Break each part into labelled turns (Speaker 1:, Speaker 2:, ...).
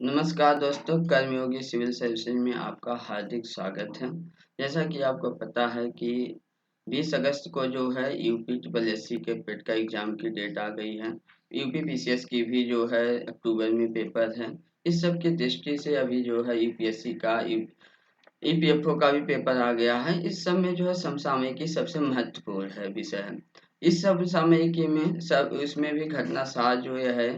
Speaker 1: नमस्कार दोस्तों, कर्मयोगी civil services में आपका हार्दिक स्वागत है। जैसा कि आपको पता है कि 20 अगस्त को जो है यूपी ट्रिपल एससी के पेट का एग्ज़ाम की डेट आ गई है। यूपी पीसीएस की भी जो है अक्टूबर में पेपर है। इस सब की दृष्टि से अभी जो है यूपीएससी का ईपीएफओ का भी पेपर आ गया है। इस सब में जो है समसामयिकी सबसे महत्वपूर्ण है विषय है। इस समसामयिकी में सब इसमें भी घटना सार जो है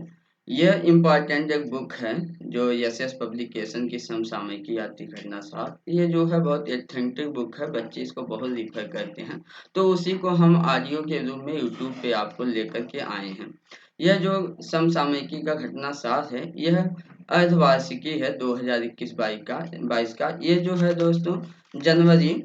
Speaker 1: यह इम्पोर्टेंट एक बुक है जो एसएस पब्लिकेशन की समसामयिकी आती घटना सार। ये जो है बहुत एथेंटिक बुक है, बच्चे इसको बहुत रिफर करते हैं। तो उसी को हम ऑडियो के रूप में यूट्यूब पे आपको लेकर के आए हैं। यह जो समसामयिकी का घटना सार है यह अर्धवार्षिकी है 2021-22 का। ये जो है दोस्तों जनवरी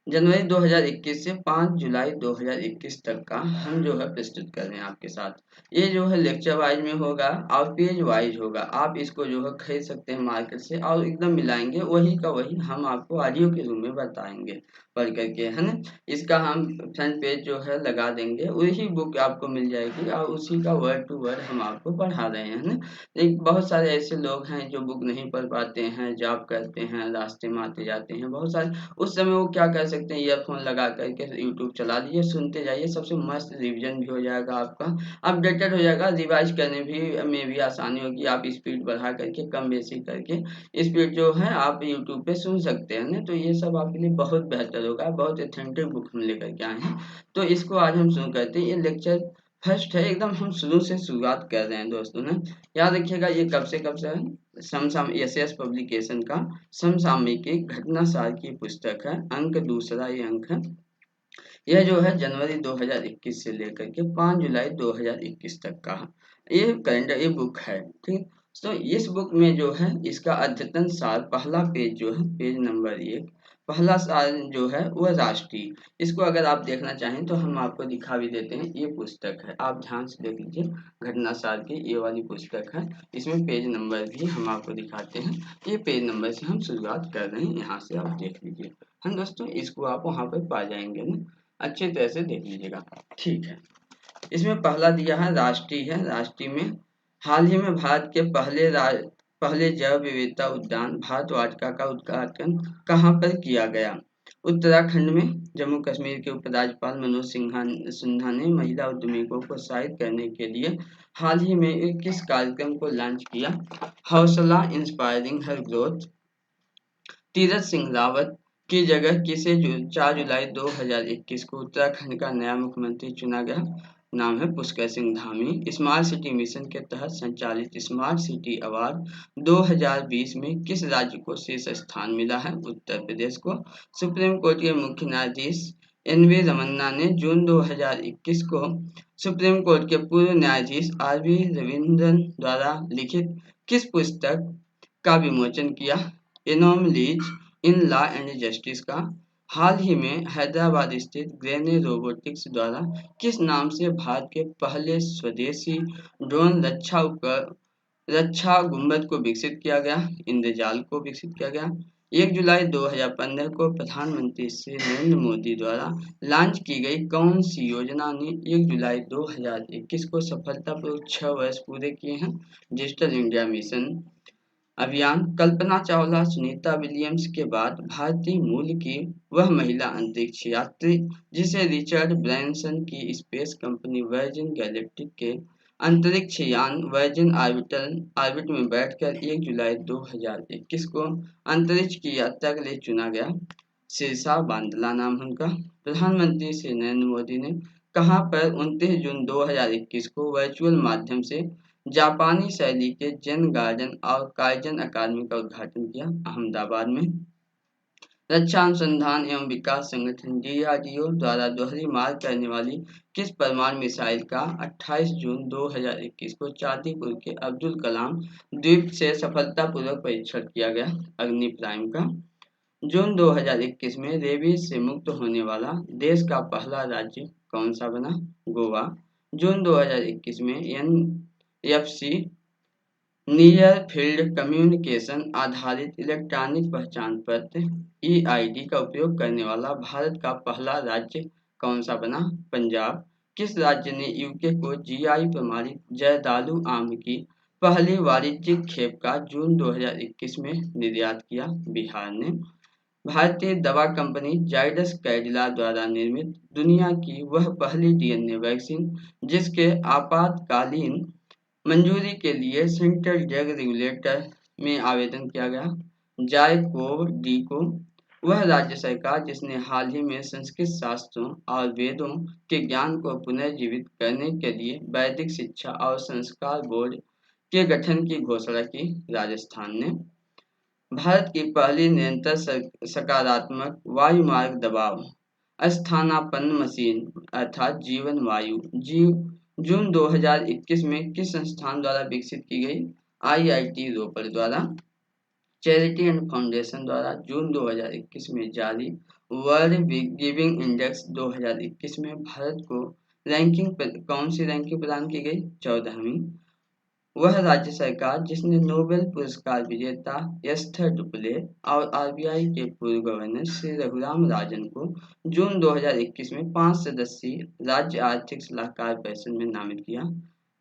Speaker 1: जनवरी 2021 से 5 जुलाई 2021 तक का हम जो है प्रस्तुत कर रहे हैं आपके साथ। ये जो है लेक्चर वाइज में होगा और पेज वाइज होगा। आप इसको जो है खरीद सकते हैं मार्केट से और एकदम मिलाएंगे वही का वही हम आपको ऑडियो के रूप में बताएंगे पढ़ करके, है ना। इसका हम फ्रंट पेज जो है लगा देंगे, वही बुक आपको मिल जाएगी और उसी का वर्ड टू वर्ड हम आपको पढ़ा रहे हैं, है ना। एक बहुत सारे ऐसे लोग हैं जो बुक नहीं पढ़ पाते हैं, जॉब करते हैं, रास्ते में आते जाते हैं, बहुत सारे उस समय वो क्या कर सकते हैं, ईयरफोन लगा करके यूट्यूब चला लीजिए, सुनते जाइए। सबसे मस्त रिवीजन भी हो जाएगा आपका, अपडेटेड हो जाएगा, रिवाइज करने भी में भी आसानी होगी। आप स्पीड बढ़ा करके कम बेसी करके स्पीड जो है आप यूट्यूब पे सुन सकते हैं ना। तो ये सब आपके लिए बहुत बेहतर होगा। बहुत ऑथेंटिक बुक हम लेकर के आए हैं, तो इसको आज हम शुरू करते हैं। ये लेक्चर फर्स्ट है, एकदम हम शुरू से शुरुआत कर रहे हैं दोस्तों ने। याद रखिएगा ये कब से है, समसाम एसएस पब्लिकेशन का समसामयिकी घटना सार की पुस्तक है। अंक दूसरा ये अंक है। यह जो है जनवरी 2021 से लेकर के 5 जुलाई 2021 तक का ये कैलेंडर ये बुक है, ठीक। तो इस बुक में जो है इसका अद्यतन साल पहला पेज जो है पेज नंबर 1, पहला साल जो है वह राष्ट्रीय। इसको अगर आप देखना चाहें तो हम आपको दिखा भी देते हैं। ये पुस्तक है, आप ध्यान से देख लीजिए, घटना साल की ये वाली पुस्तक है। इसमें पेज नंबर भी हम आपको दिखाते हैं। ये पेज नंबर से हम शुरुआत कर रहे हैं, यहाँ से आप देख लीजिए। हम दोस्तों इसको आप वहाँ पर पा जाएंगे ना, अच्छी तरह से देख लीजिएगा, ठीक है। इसमें पहला दिया है राष्ट्रीय है। राष्ट्रीय में हाल ही में भारत के पहले जैव विविधता उद्यान भारत वाटिका का उद्घाटन कहाँ पर किया गया? उत्तराखंड में। जम्मू कश्मीर के उपराज्यपाल मनोज सिन्हा ने महिला उद्यमी को प्रोत्साहित करने के लिए हाल ही में एक किस कार्यक्रम को लॉन्च किया? हौसला इंस्पायरिंग हर ग्रोथ। तीरथ सिंह रावत की जगह किसे 4 जुलाई 2021 को उत्तराखंड का नया मुख्यमंत्री चुना गया? नाम है Pushkar Singh Dhami. Smart city mission के तहत संचालित स्मार्ट सिटी अवार्ड 2020 में किस राज्य को शीर्ष स्थान मिला है? उत्तर प्रदेश को। सुप्रीम कोर्ट के मुख्य न्यायाधीश एन.वी. रमन्ना ने जून 2021 को सुप्रीम कोर्ट के पूर्व न्यायाधीश आर.वी. रविंद्रन द्वारा लिखित किस पुस्तक का विमोचन किया? Anomalies in law and justice का। हाल ही में हैदराबाद स्थित ग्रेने रोबोटिक्स द्वारा किस नाम से भारत के पहले स्वदेशी ड्रोन रक्षा गुंबद को विकसित किया गया? इंद्रजाल को विकसित किया गया। 1 जुलाई 2015 को प्रधानमंत्री श्री नरेंद्र मोदी द्वारा लॉन्च की गई कौन सी योजना ने 1 जुलाई 2021 को सफलतापूर्वक 6 वर्ष पूरे किए हैं? डिजिटल इंडिया मिशन अभियान। कल्पना चावला सुनीता विलियम्स के बाद भारतीय मूल की वह महिला अंतरिक्ष यात्री जिसे रिचर्ड ब्रैनसन की स्पेस कंपनी वर्जिन गैलेक्टिक के अंतरिक्ष यान वर्जिन ऑर्बिट में बैठकर 1 जुलाई 2021 को अंतरिक्ष की यात्रा के लिए चुना गया? शीर्षा बांदला नाम उनका। प्रधानमंत्री श्री नरेंद्र मोदी ने कहां पर 29 जून 2021 को वर्चुअल माध्यम से जापानी शैली के जेन गार्डन और काइजन अकादमी का उद्घाटन किया? अहमदाबाद में। रक्षा अनुसंधान एवं विकास संगठन डीआरडीओ द्वारा दोहरी मार करने वाली किस परमाणु मिसाइल का 28 जून 2021 को चांदीपुर के अब्दुल कलाम द्वीप से सफलतापूर्वक परीक्षण किया गया? अग्नि प्राइम का। जून 2021 में रेबीज से मुक्त होने वाला देश का पहला राज्य कौन सा बना? गोवा। जून 2021 में एनएफसी नियर फील्ड कम्युनिकेशन आधारित इलेक्ट्रॉनिक पहचान पत्र ईआईडी का उपयोग करने वाला भारत का पहला राज्य कौन सा बना? पंजाब। किस राज्य ने यूके को जीआई प्रमाणित जर्दालू आम की पहली वाणिज्यिक खेप का जून 2021 में निर्यात किया। बिहार ने भारतीय दवा कंपनी जाइडस कैडिला द्वारा निर्मित दुनिया की वह पहली डीएनए वैक्सीन जिसके आपातकालीन मंजूरी के लिए सेंट्रल ड्रग रेगुलेटर में आवेदन किया गया। जायकोव डी को वह राज्य सरकार जिसने हाल ही में संस्कृत शास्त्रों और वेदों के ज्ञान को पुनर्जीवित करने के लिए वैदिक शिक्षा और संस्कार बोर्ड के गठन की घोषणा की। राजस्थान ने भारत की पहली निरंतर सकारात्मक वायुमार्ग दबाव स्थानापन्न मशीन अर्थात जीवन वायु जून 2021 में किस संस्थान द्वारा विकसित की गई? आईआईटी रोपड़ द्वारा। चैरिटी एंड फाउंडेशन द्वारा जून 2021 में जारी वर्ल्ड गिविंग इंडेक्स 2021 में भारत को कौन सी रैंकिंग प्रदान की गई? 14वीं। वह राज्य सरकार जिसने नोबेल पुरस्कार विजेता एस्थर डुप्ले और आरबीआई के पूर्व गवर्नर श्री रघुराम राजन को जून 2021 में 5 सदस्यीय राज्य आर्थिक सलाहकार परिषद में नामित किया।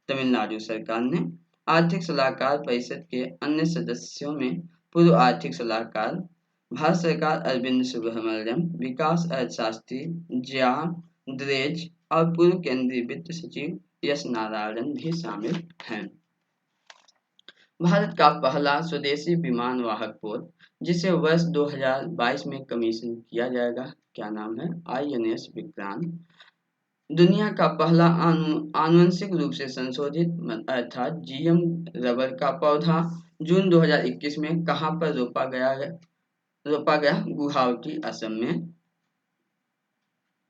Speaker 1: तमिलनाडु सरकार ने आर्थिक सलाहकार परिषद के अन्य सदस्यों में पूर्व आर्थिक सलाहकार भारत सरकार अरविंद सुब्रमण्यम, विकास अर्थशास्त्री जॉन द्रेज और पूर्व केंद्रीय वित्त सचिव एस नारायणन भी शामिल हैं। भारत का पहला स्वदेशी विमान वाहक पोत जिसे वर्ष 2022 में कमीशन किया जाएगा, क्या नाम है? आईएनएस विक्रांत। दुनिया का पहला आनुवंशिक रूप से संशोधित अर्थात जीएम रबर का पौधा जून 2021 में कहां पर रोपा गया? गुवाहाटी, असम में।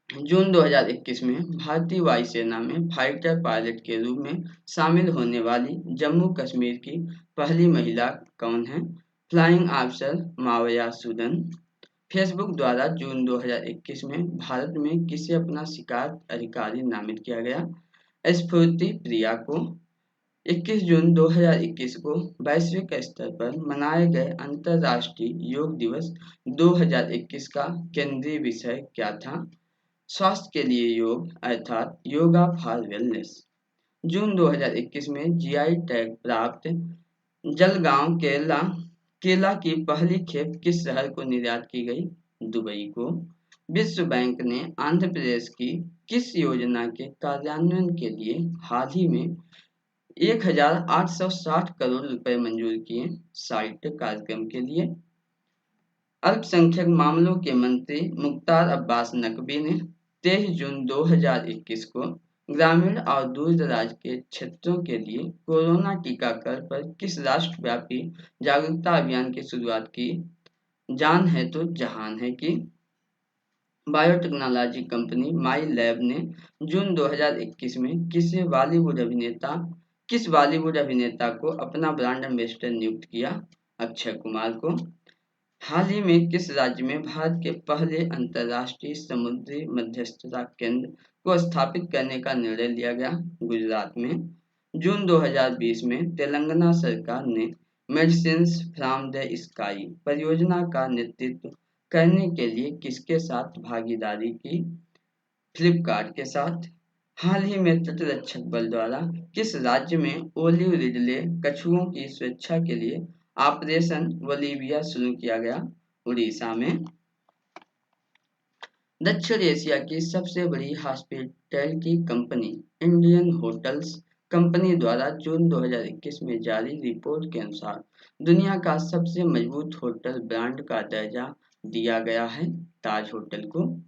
Speaker 1: जून 2021 में भारतीय वायुसेना में फाइटर पायलट के रूप में शामिल होने वाली जम्मू कश्मीर की पहली महिला कौन है? Flying officer Mavya Sudan. Facebook द्वारा जून 2021 में भारत में किसे अपना शिकार अधिकारी नामित किया गया? स्फूर्ति प्रिया को। 21 जून 2021 को वैश्विक स्तर पर मनाए गए अंतर्राष्ट्रीय योग दिवस 2021 का केंद्रीय विषय क्या था? स्वास्थ्य के लिए योग अर्थात योगा फॉर वेलनेस। जून 2021 में जीआई टैग प्राप्त जलगांव केला की पहली खेप किस शहर को निर्यात की गई? दुबई को। विश्व बैंक ने आंध्र प्रदेश की किस योजना के कार्यान्वयन के लिए हाल ही में 1860 करोड़ रुपए मंजूर किए? साइट कार्यक्रम के लिए। अल्पसंख्यक मामलों के मंत्री मुख्तार अब्बास नकवी ने 23 जून 2021 को ग्रामीण और दूर-दराज के क्षेत्रों के लिए कोरोना टीकाकरण पर किस राष्ट्रव्यापी जागरूकता अभियान की शुरुआत की? जान है तो जहान है की बायोटेक्नोलॉजी कंपनी माई लैब ने जून 2021 में किस बॉलीवुड अभिनेता को अपना ब्रांड एम्बेसडर नियुक्त किया? अक्षय कुमार को। हाल ही में किस राज्य में भारत के पहले अंतर्राष्ट्रीय समुद्री मध्यस्थता केंद्र को स्थापित करने का निर्णय लिया गया? गुजरात में। जून 2020 में तेलंगाना सरकार ने मेडिसिन्स फ्रॉम द स्काई परियोजना का नेतृत्व करने के लिए किसके साथ भागीदारी की? फ्लिपकार्ट के साथ। हाल ही में तटरक्षक बल द्वारा किस राज्य में ओलिव रिडले कछुओं की सुरक्षा के लिए ऑपरेशन वोलिविया शुरू किया गया? उड़ीसा में। दक्षिण एशिया की सबसे बड़ी hospitality company Indian hotels company द्वारा जून 2021 में जारी रिपोर्ट के अनुसार दुनिया का सबसे मजबूत होटल ब्रांड का दर्जा दिया गया है ताज होटल को।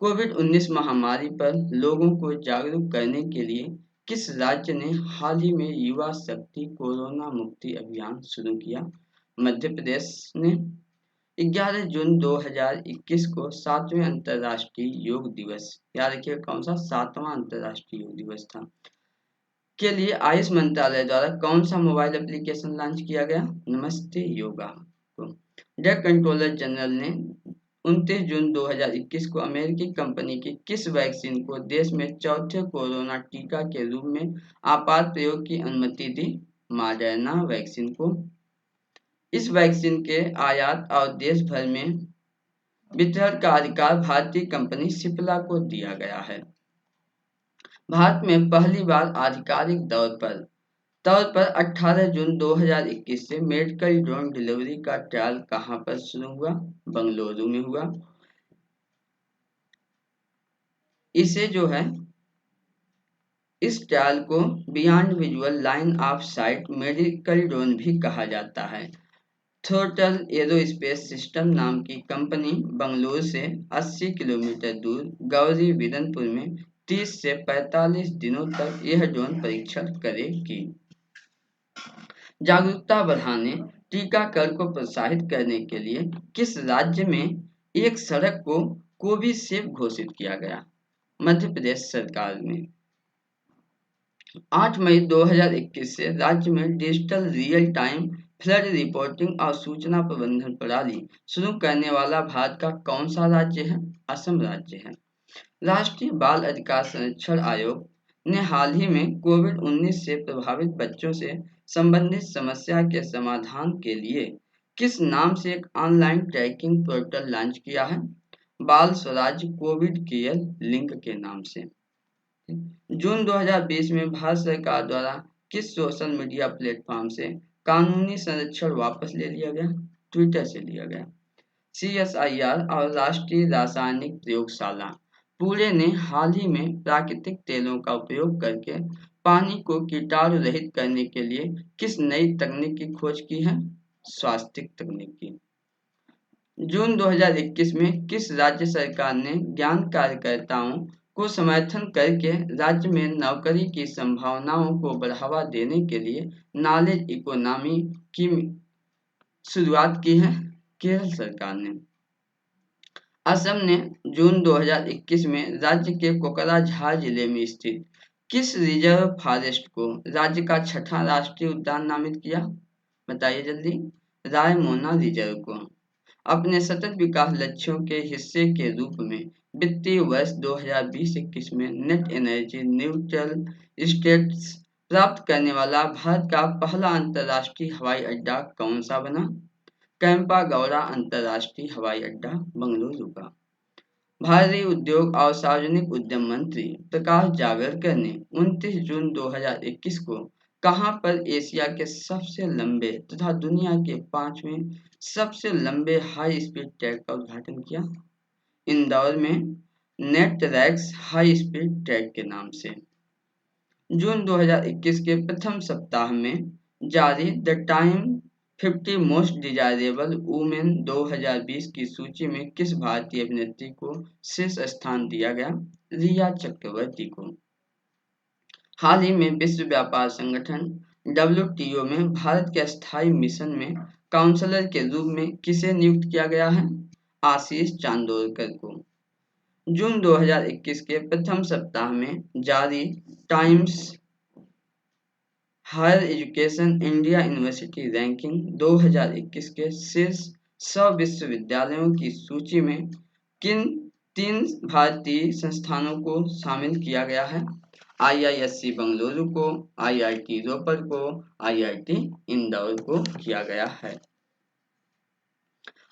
Speaker 1: कोविड-19 महामारी पर लोगों को जागरूक करने के लिए किस राज्य ने हाल ही में युवा शक्ति कोरोना मुक्ति अभियान शुरू किया? मध्य प्रदेश ने। 11 जून 2021 को 7वें अंतर्राष्ट्रीय योग दिवस, याद रखिए कौन सा? 7वां अंतर्राष्ट्रीय योग दिवस था, के लिए आयुष मंत्रालय द्वारा कौन सा मोबाइल एप्लीकेशन लॉन्च किया गया? नमस्ते योगा को। ड्रग कंट्रोलर जनरल ने 29 जून 2021 को अमेरिकी कंपनी की किस वैक्सीन को देश में चौथे कोरोना टीका के रूप में आपात प्रयोग की अनुमति दी? मॉडर्ना वैक्सीन को। इस वैक्सीन के आयात और देश भर में वितरण का अधिकार भारतीय कंपनी सिप्ला को दिया गया है। भारत में पहली बार आधिकारिक तौर पर तौर पर 18 जून 2021 से मेडिकल ड्रोन डिलीवरी का ट्रायल कहां पर शुरू हुआ? बंगलुरु में हुआ। इसे जो है इस ट्रायल को beyond visual line of site medical drone भी कहा जाता है। थ्रोटल एरोस्पेस सिस्टम नाम की कंपनी बंगलुरु से 80 किलोमीटर दूर गौरी बिदनपुर में 30 से 45 दिनों तक यह ड्रोन परीक्षण करेगी। जागरूकता बढ़ाने, टीकाकरण को प्रोत्साहित करने के लिए किस राज्य में एक सड़क को कोविसेफ घोषित किया गया? मध्य प्रदेश सरकार में। 8 मई 2021 से राज्य में digital real time flood reporting और सूचना प्रबंधन प्रणाली शुरू करने वाला भारत का कौन सा राज्य है? असम राज्य है। राष्ट्रीय बाल अधिकार संरक्षण आयोग ने हाल ही में कोविड-19 से प्रभावित बच्चों से संबंधित समस्या के समाधान के लिए किस नाम से एक ऑनलाइन ट्रैकिंग पोर्टल लॉन्च किया है? बाल स्वराज कोविड केयर लिंक के नाम से। जून 2020 में भारत सरकार द्वारा किस सोशल मीडिया प्लेटफॉर्म से कानूनी संरक्षण वापस ले लिया गया? ट्विटर से लिया गया। CSIR और राष्ट्रीय रासायनिक प्रयोगशाला पुणे ने हाल ही में प्राकृतिक तेलों का उपयोग करके पानी को कीटाणु रहित करने के लिए किस नई तकनीक की खोज की है? स्वास्तिक तकनीक की। जून 2021 में किस राज्य सरकार ने ज्ञान कार्यकर्ताओं को समर्थन करके राज्य में नौकरी की संभावनाओं को बढ़ावा देने के लिए नॉलेज इकोनॉमी की शुरुआत की है? केरल सरकार ने। असम ने जून 2021 में राज्य के कोकराझार जिले में स्थित किस रिजर्व फॉरेस्ट को राज्य का छठा राष्ट्रीय उद्यान नामित किया? बताइए जल्दी। रायमोना रिजर्व को। अपने सतत विकास लक्ष्यों के हिस्से के रूप में वित्तीय वर्ष 2020-21 में नेट एनर्जी न्यूट्रल स्टेटस प्राप्त करने वाला भारत का पहला अंतर्राष्ट्रीय हवाई अड्डा कौन सा बना? कैंपागौड़ा अंतर्राष्ट्रीय हवाई अड्डा बंगलुरु का। भारी उद्योग और सार्वजनिक उद्यम मंत्री प्रकाश जावड़ेकर ने 29 जून 2021 को कहां पर एशिया के सबसे लंबे तथा दुनिया के 5वें सबसे लंबे हाई स्पीड ट्रैक का उद्घाटन किया? इंदौर में नेटरैक्स हाई स्पीड ट्रैक के नाम से। जून 2021 के प्रथम सप्ताह में जारी the time 50 most desirable women 2020 की सूची में किस भारतीय अभिनेत्री को शीर्ष स्थान दिया गया? रिया चक्रवर्ती को। हाल ही में विश्व व्यापार संगठन WTO में भारत के स्थायी मिशन में काउंसलर के रूप में किसे नियुक्त किया गया है? आशीष चांदोरकर को। जून 2021 के प्रथम सप्ताह में जारी Times Higher Education India University ranking 2021 के शीर्ष 100 विश्वविद्यालयों की सूची में किन 3 भारतीय संस्थानों को शामिल किया गया है? IISc बंगलुरु को, IIT रोपड़ को, IIT इंदौर को किया गया है।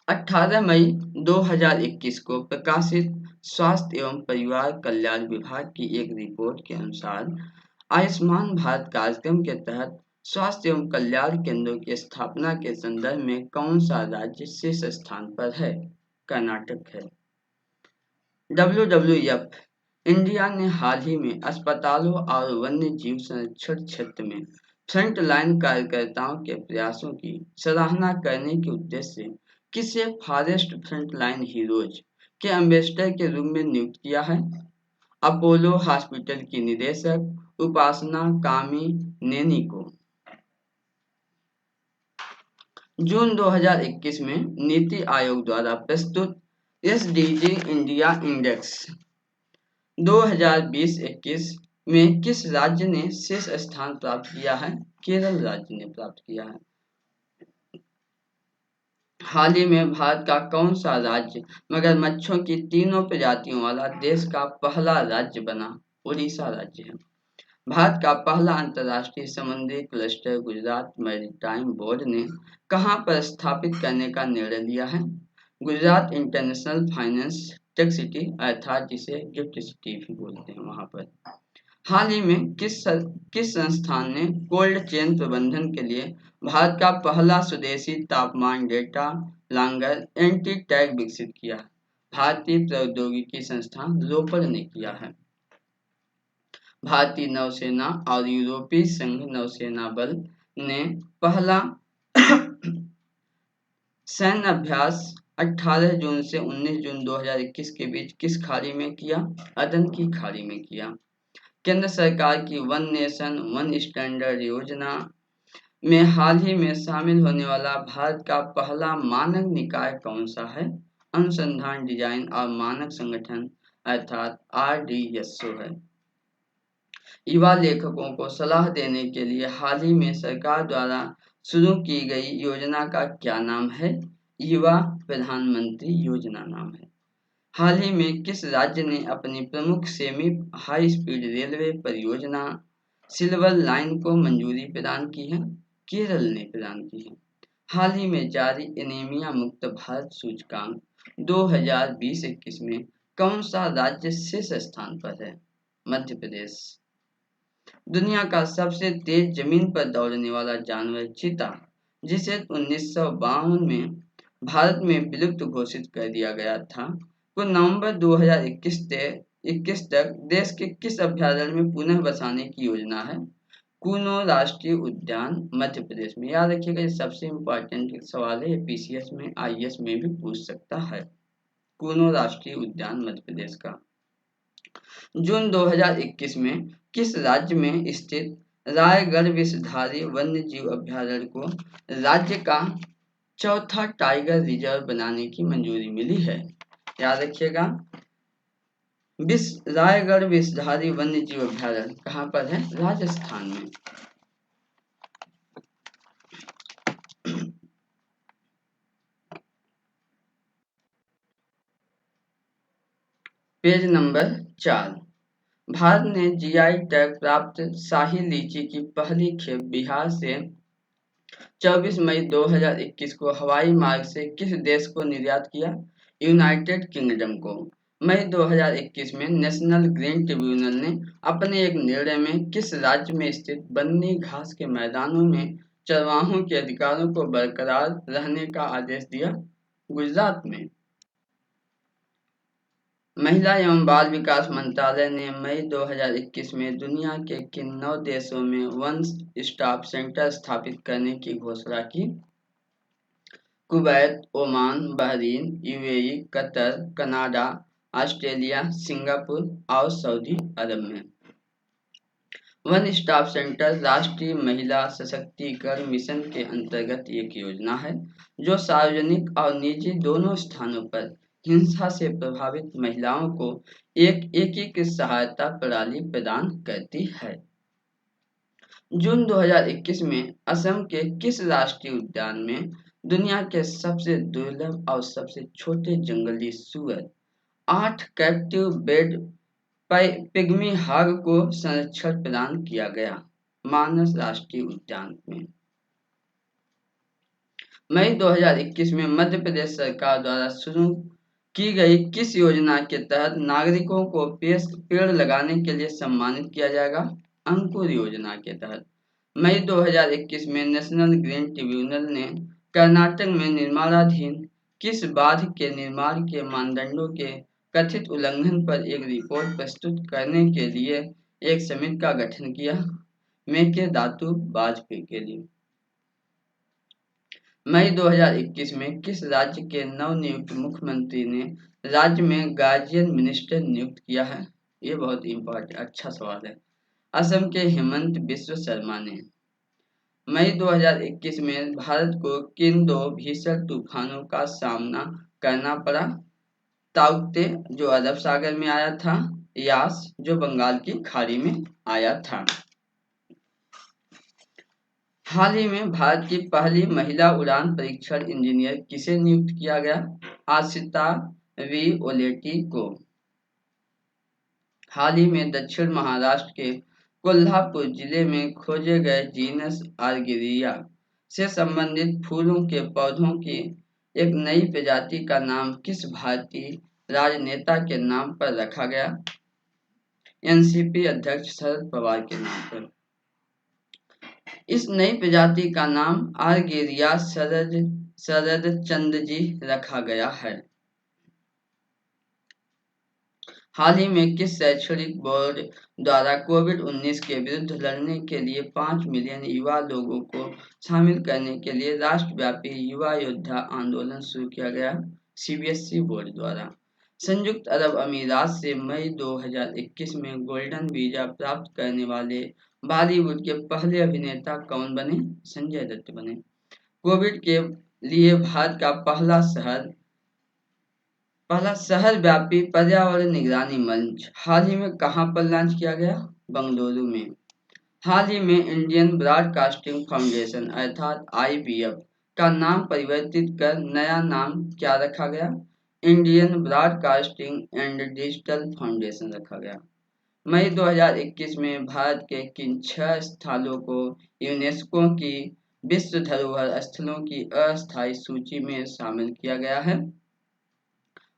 Speaker 1: 18 मई 2021 को प्रकाशित स्वास्थ्य एवं परिवार कल्याण विभाग की एक रिपोर्ट के अनुसार आयुष्मान भारत कार्यक्रम के तहत स्वास्थ्य एवं कल्याण केंद्रों की स्थापना के संदर्भ में कौन सा राज्य शीर्ष स्थान पर है? कर्नाटक है। WWF इंडिया ने हाल ही में अस्पतालों और वन्य जीव संरक्षण क्षेत्र में फ्रंटलाइन कार्यकर्ताओं के प्रयासों की सराहना करने के उद्देश्य से किसे फॉरेस्ट फ्रंटलाइन हीरोज के एम्बेसडर के रूप में नियुक्त किया है? अपोलो हॉस्पिटल की निदेशक उपासना कामी नेनी को। जून 2021 में नीति आयोग द्वारा प्रस्तुत SDG इंडिया इंडेक्स 2020-21 में किस राज्य ने शीर्ष स्थान प्राप्त किया है? केरल राज्य ने प्राप्त किया है। हाल ही में भारत का कौन सा राज्य मगरमच्छों की तीनों प्रजातियों वाला देश का पहला राज्य बना? उड़ीसा राज्य है। भारत का पहला अंतर्राष्ट्रीय समुद्री क्लस्टर गुजरात मैरीटाइम बोर्ड ने कहां पर स्थापित करने का निर्णय लिया है? Gujarat international finance tech city अर्थात जिसे गिफ्ट सिटी भी बोलते हैं वहां पर। हाल ही में किस संस्थान ने कोल्ड चेन प्रबंधन के लिए भारत का पहला स्वदेशी तापमान डेटा लांगर एंटी टैग विकसित किया? भारतीय प्रौद्योगिकी संस्थान रोपड़ ने किया है। भारतीय नौसेना और यूरोपीय संघ नौसेना बल ने पहला सैन्य अभ्यास 18 जून से 19 जून 2021 के बीच किस खाड़ी में किया? अदन की खाड़ी में किया। केंद्र सरकार की वन नेशन वन स्टैंडर्ड योजना में हाल ही में शामिल होने वाला भारत का पहला मानक निकाय कौन सा है? अनुसंधान डिजाइन और मानक संगठन अर्थात RDSO है। युवा लेखकों को सलाह देने के लिए हाल ही में सरकार द्वारा शुरू की गई योजना का क्या नाम है? युवा प्रधानमंत्री योजना नाम है। हाल ही में किस राज्य ने अपनी प्रमुख सेमी हाई स्पीड रेलवे परियोजना सिल्वर लाइन को मंजूरी प्रदान की है? केरल ने प्रदान की है। हाल ही में जारी एनीमिया मुक्त भारत सूचकांक 2020-21 में कौन सा राज्य शीर्ष स्थान पर है? मध्य प्रदेश। दुनिया का सबसे तेज जमीन पर दौड़ने वाला जानवर चीता, जिसे 1952 में भारत में विलुप्त घोषित कर दिया गया था, को नवंबर 2021 तक देश के किस अभ्यारण्य में पुनः बसाने की योजना है? कूनो राष्ट्रीय उद्यान मध्य प्रदेश में। याद रखिएगा, ये सबसे इम्पोर्टेंट सवाल है, ये PCS में IAS में भी पूछ सकता है। कूनो राष्ट्रीय उद्यान मध्य प्रदेश का। जून 2021 में किस राज्य में स्थित रायगढ़ विषधारी वन्य जीव अभ्यारण्य को राज्य का चौथा टाइगर रिजर्व बनाने की मंजूरी मिली है? याद रखिएगा, रायगढ़ विषधारी वन्य जीव अभ्यारण्य कहाँ पर है? राजस्थान में। Page number 4। भारत ने GI टैग प्राप्त शाही लीची की पहली खेप बिहार से 24 मई 2021 को हवाई मार्ग से किस देश को निर्यात किया? यूनाइटेड किंगडम को। मई 2021 में नेशनल ग्रीन ट्रिब्यूनल ने अपने एक निर्णय में किस राज्य में स्थित बन्नी घास के मैदानों में चरवाहों के अधिकारों को बरकरार रहने का आदेश दिया? गुजरात में। महिला एवं बाल विकास मंत्रालय ने मई 2021 में दुनिया के किन 9 देशों में वन स्टॉप सेंटर स्थापित करने की घोषणा की? Kuwait, Oman, Bahrain, UAE, Qatar, Canada, Australia, Singapore और सऊदी अरब में। वन स्टॉप सेंटर राष्ट्रीय महिला सशक्तिकरण मिशन के अंतर्गत एक योजना है जो सार्वजनिक और निजी दोनों स्थानों पर हिंसा से प्रभावित महिलाओं को एक एकीकृत सहायता प्रणाली प्रदान करती है। जून 2021 में असम के किस राष्ट्रीय उद्यान में दुनिया के सबसे दुर्लभ और सबसे छोटे जंगली सूअर 8 कैप्टिव बेड पिग्मी हाग को संरक्षण प्रदान किया गया? मानस राष्ट्रीय उद्यान में। मई 2021 में मध्य प्रदेश सरकार द्वारा शुरू की गई किस योजना के तहत नागरिकों को पेड़ लगाने के लिए सम्मानित किया जाएगा? अंकुर योजना के तहत। मई 2021 में नेशनल ग्रीन ट्रिब्यूनल ने कर्नाटक में निर्माणाधीन किस बांध के निर्माण के मानदंडों के कथित उल्लंघन पर एक रिपोर्ट प्रस्तुत करने के लिए एक समिति का गठन किया? मेकेदातु बांध के लिए। मई 2021 में किस राज्य के नवनियुक्त मुख्यमंत्री ने राज्य में गार्जियन मिनिस्टर नियुक्त किया है? ये बहुत इम्पोर्टेंट अच्छा सवाल है। असम के हेमंत बिस्व शर्मा ने। मई 2021 में भारत को किन 2 भीषण तूफानों का सामना करना पड़ा? ताउते जो अरब सागर में आया था, यास जो बंगाल की खाड़ी में आया था। हाल ही में भारत की पहली महिला उड़ान परीक्षण इंजीनियर किसे नियुक्त किया गया? आशिता वी ओलेटी को। हाल ही में दक्षिण महाराष्ट्र के कोल्हापुर जिले में खोजे गए जीनस आर्गिरिया से संबंधित फूलों के पौधों की एक नई प्रजाति का नाम किस भारतीय राजनेता के नाम पर रखा गया? एनसीपी अध्यक्ष शरद पवार के नाम पर। इस नई प्रजाति का नाम आर्गेरिया शरदचंद्र जी रखा गया है। हाल ही में किस शैक्षणिक बोर्ड द्वारा कोविड-19 के विरुद्ध लड़ने के लिए 5 मिलियन युवा लोगों को शामिल करने के लिए राष्ट्रव्यापी युवा योद्धा आंदोलन शुरू किया गया? सीबीएसई बोर्ड द्वारा। संयुक्त अरब अमीरात से मई 2021 में गोल्डन वीजा प्राप्त करने वाले बॉलीवुड के पहले अभिनेता कौन बने? संजय दत्त बने। कोविड के लिए भारत का पहला शहर व्यापी पर्यावरण निगरानी मंच हाल ही में कहां पर लॉन्च किया गया? बेंगलुरु में। हाल ही में इंडियन ब्रॉडकास्टिंग फाउंडेशन अर्थात आईबीएफ का नाम परिवर्तित कर नया नाम क्या रखा गया? Indian broadcasting and digital foundation रखा गया। मई 2021 में भारत के किन 6 स्थलों को यूनेस्को की विश्व धरोहर स्थलों की अस्थायी सूची में शामिल किया गया है?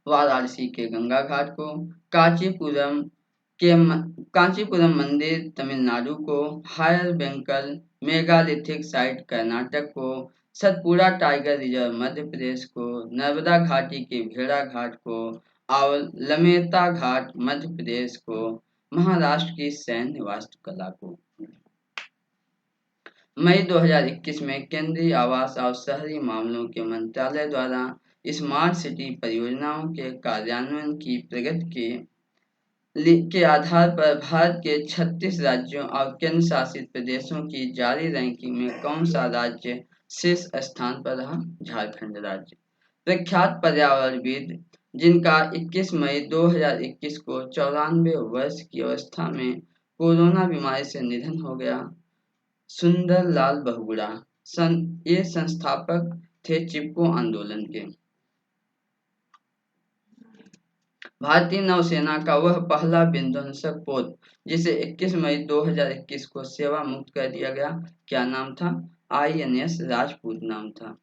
Speaker 1: वाराणसी के गंगा घाट को, कांचीपुरम मंदिर तमिलनाडु को, higher Benkal megalithic site Karnataka को, सतपुड़ा टाइगर रिजर्व मध्य प्रदेश को, नर्मदा घाटी के भेड़ा घाट को और लमेता घाट मध्य प्रदेश को, महाराष्ट्र की सैन्य वास्तुकला को। मई 2021 में केंद्रीय आवास और शहरी मामलों के मंत्रालय द्वारा स्मार्ट सिटी परियोजनाओं के कार्यान्वयन की प्रगति के आधार पर भारत के 36 राज्यों और केंद्र शासित प्रदेशों की जारी रैंकिंग में कौन सा राज्य शीर्ष स्थान पर रहा? झारखंड राज्य। प्रख्यात पर्यावरणविद जिनका 21 मई 2021 को 94 वर्ष की अवस्था में कोरोना बीमारी से निधन हो गया, सुंदरलाल बहुगुणा। ये संस्थापक थे चिपको आंदोलन के। भारतीय नौसेना का वह पहला विध्वंसक पोत जिसे 21 मई 2021 को सेवा मुक्त कर दिया गया, क्या नाम था? INS राजपूत नाम था।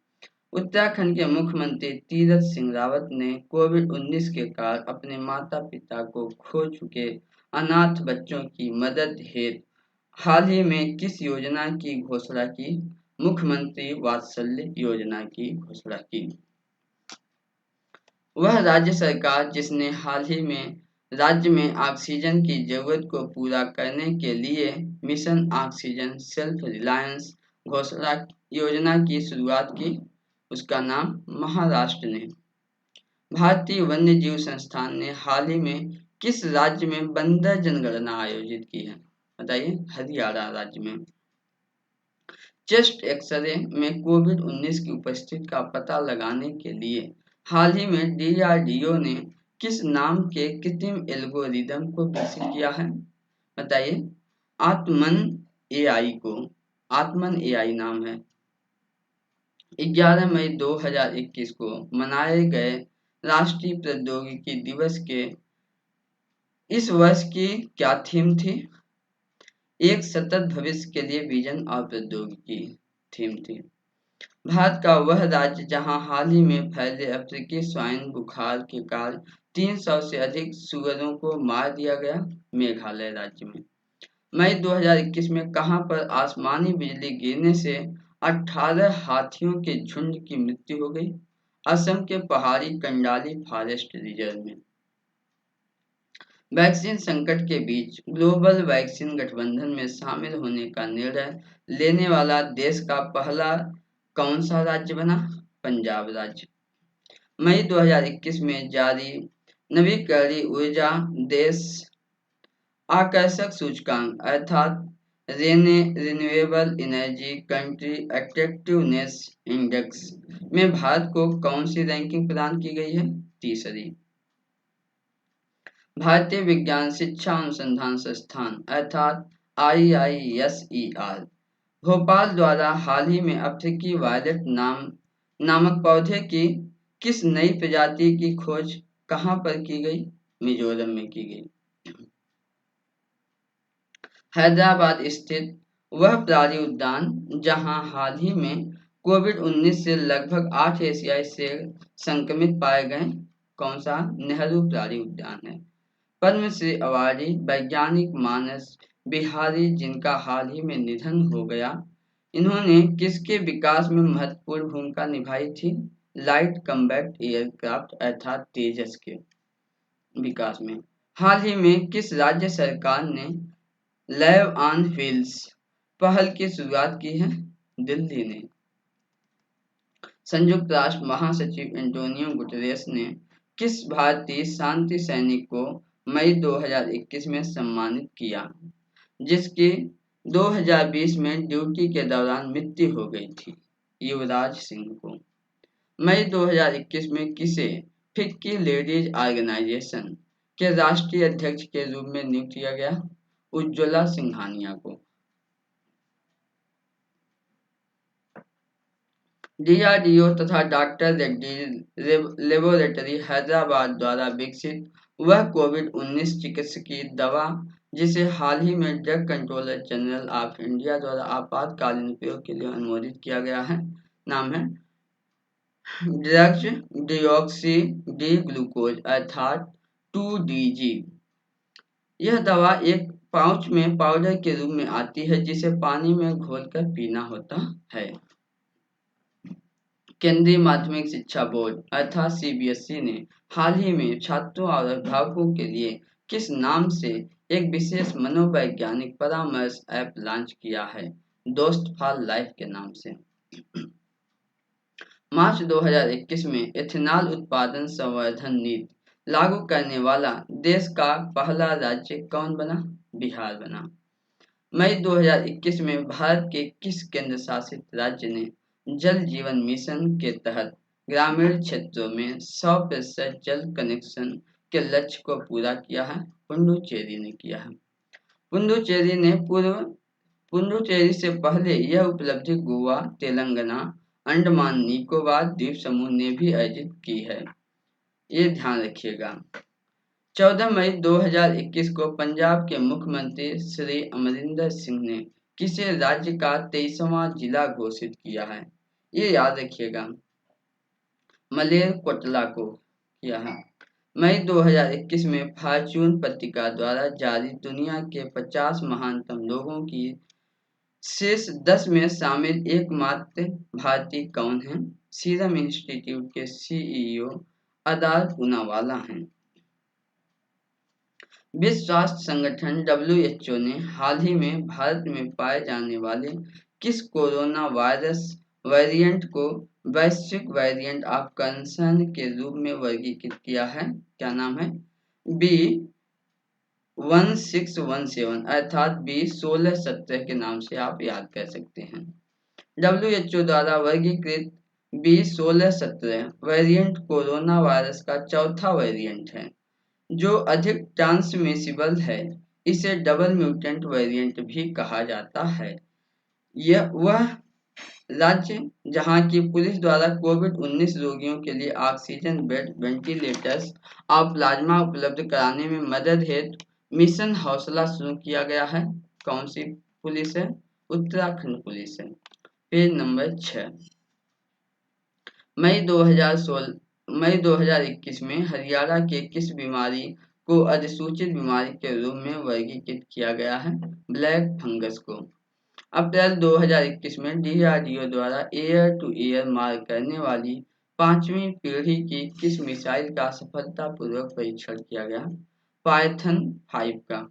Speaker 1: उत्तराखंड के मुख्यमंत्री तीरथ सिंह रावत ने कोविड-19 के कारण अपने माता-पिता को खो चुके अनाथ बच्चों की मदद हेतु हाल ही में किस योजना की घोषणा की? मुख्यमंत्री वात्सल्य योजना की घोषणा की। वह राज्य सरकार जिसने हाल ही में राज्य में ऑक्सीजन की जरूरत को पूरा करने के लिए मिशन ऑक्सीजन सेल्फ रिलायंस घोषणा योजना की शुरुआत की, उसका नाम महाराष्ट्र ने। भारतीय वन्य जीव संस्थान ने हाल ही में किस राज्य में बंदर जनगणना आयोजित की है? बताइए। हरियाणा राज्य में। चेस्ट एक्सरे में कोविड-19 की उपस्थिति का पता लगाने के लिए हाल ही में DRDO ने किस नाम के कृत्रिम एल्गोरिदम को विकसित किया है? बताइए। आत्मन AI नाम है। 11 मई 2021 को मनाए गए राष्ट्रीय प्रौद्योगिकी दिवस के इस वर्ष की क्या थीम थी? एक सतत भविष्य के लिए विजन और प्रौद्योगिकी थीम थी। भारत का वह राज्य जहां हाल ही में फैले अफ्रीकी स्वाइन बुखार के कारण 300 से अधिक सुअरों को मार दिया गया, मेघालय राज्य में। मई 2021 में कहां पर आसमानी बिजली गिरने से 18 हाथियों के झुंड की मृत्यु हो गई? असम के पहाड़ी कंडाली फॉरेस्ट रिजर्व में। वैक्सीन संकट के बीच ग्लोबल वैक्सीन गठबंधन में शामिल होने का निर्णय लेने वाला देश का पहला कौन सा राज्य बना? पंजाब राज्य। मई 2021 में जारी नवीकरणीय ऊर्जा देश आकर्षक सूचकांक अर्थात renewable energy country attractiveness index में भारत को कौन सी रैंकिंग प्रदान की गई है? तीसरी। भारतीय विज्ञान शिक्षा अनुसंधान संस्थान अर्थात IISER भोपाल द्वारा हाल ही में अफ्रीकी वायलेट नामक पौधे की किस नई प्रजाति की खोज कहां पर की गई? मिजोरम में की गई। हैदराबाद स्थित वह प्राणी उद्यान जहां हाल ही में कोविड-19 से लगभग 8 एशियाई शेर संक्रमित पाए गए, कौन सा? नेहरू प्राणी उद्यान है। पद्मश्री अवार्डी वैज्ञानिक मानस बिहारी, जिनका हाल ही में निधन हो गया, इन्होंने किसके विकास में महत्वपूर्ण भूमिका निभाई थी? लाइट कम्बैट एयरक्राफ्ट अर्थात तेजस के विकास में। हाल ही में किस राज्य सरकार ने लैब ऑन व्हील्स पहल की शुरुआत की है? दिल्ली ने। संयुक्त राष्ट्र महासचिव एंटोनियो गुटेरेस ने किस भारतीय शांति सैनिक को मई 2021 में सम्मानित किया, जिसकी 2020 में ड्यूटी के दौरान मृत्यु हो गई थी? युवराज सिंह को। मई 2021 में किसे फिक्की लेडीज ऑर्गेनाइजेशन के राष्ट्रीय अध्यक्ष के रूप में नियुक्त किया गया? उज्ज्वला सिंघानिया को। डीआरडीओ तथा डॉक्टर रेड्डी लेबोरेटरी हैदराबाद द्वारा विकसित वह कोविड-19 चिकित्सकीय दवा जिसे हाल ही में drug controller general of India द्वारा आपातकालीन उपयोग के लिए अनुमोदित किया गया है, नाम है ड्रग्स डिऑक्सी डी ग्लूकोज अर्थात 2DG। यह दवा एक पाउच में पाउडर के रूप में आती है, जिसे पानी में घोलकर पीना होता है। केंद्रीय माध्यमिक शिक्षा बोर्ड अर्थात सीबीएसई ने हाल ही में छात्रों और अभिभावकों के लिए किस नाम से एक विशेष मनोवैज्ञानिक परामर्श ऐप लॉन्च किया है? दोस्त फॉर लाइफ के नाम से। मार्च 2021 में एथेनॉल उत्पादन संवर्धन नीति लागू करने वाला देश का पहला राज्य कौन बना? बिहार बना। मई 2021 में भारत के किस केंद्र शासित राज्य ने जल जीवन मिशन के तहत ग्रामीण क्षेत्रों में 100% जल कनेक्शन के लक्ष्य को पूरा किया है? पुडुचेरी ने किया है। पुडुचेरी से पहले यह उपलब्धि गोवा, तेलंगाना, अंडमान निकोबार द्वीप समूह ने भी अर्जित की है, ये ध्यान रखिएगा। 14 मई 2021 को पंजाब के मुख्यमंत्री श्री अमरिंदर सिंह ने किसे राज्य का 23वां जिला घोषित किया है? ये याद रखिएगा, मलेरकोटला को किया है। मई 2021 में फॉर्च्यून पत्रिका द्वारा जारी दुनिया के 50 महानतम लोगों की शीर्ष 10 में शामिल एकमात्र भारतीय कौन है? सीरम इंस्टीट्यूट के सीईओ अदार पूनावाला हैं। विश्व स्वास्थ्य संगठन WHO ने हाल ही में भारत में पाए जाने वाले किस कोरोना वायरस वेरिएंट को वैश्विक वेरिएंट ऑफ कंसर्न के रूप में वर्गीकृत किया है? क्या नाम है? B1617 अर्थात B1617 के नाम से आप याद कर सकते हैं। WHO द्वारा वर्गीकृत B1617 वेरिएंट कोरोना वायरस का चौथा वेरिएंट है, जो अधिक ट्रांसमिसिबल है। इसे डबल म्यूटेंट वेरिएंट भी कहा जाता है। यह वह राज्य जहां की पुलिस द्वारा कोविड-19 रोगियों के लिए ऑक्सीजन बेड, वेंटिलेटर्स और प्लाज्मा उपलब्ध कराने में मदद हेतु मिशन हौसला शुरू किया गया है। कौन सी पुलिस है? उत्तराखंड पुलिस है। Page number 6। मई 2021 में हरियाणा के किस बीमारी को अधिसूचित बीमारी के रूप में वर्गीकृत किया गया है? ब्लैक फंगस को। अप्रैल 2021 में डीआरडीओ द्वारा एयर टू एयर मार करने वाली 5वीं पीढ़ी की किस मिसाइल का सफलतापूर्वक परीक्षण किया गया? पाइथन 5 का।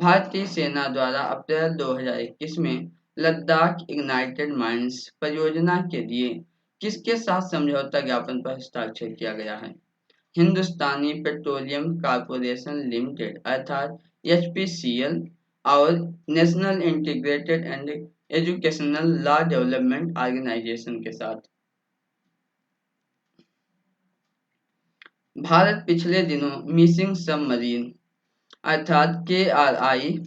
Speaker 1: भारतीय सेना द्वारा अप्रैल 2021 में लद्दाख इग्नाइटेड माइंस परियोजना के लिए किसके साथ समझौता ज्ञापन पर हस्ताक्षर किया गया है? हिंदुस्तानी पेट्रोलियम कॉर्पोरेशन लिमिटेड अर्थात HPCL और national integrated and educational law development organisation के साथ। भारत पिछले दिनों मिसिंग सबमरीन अर्थात KRI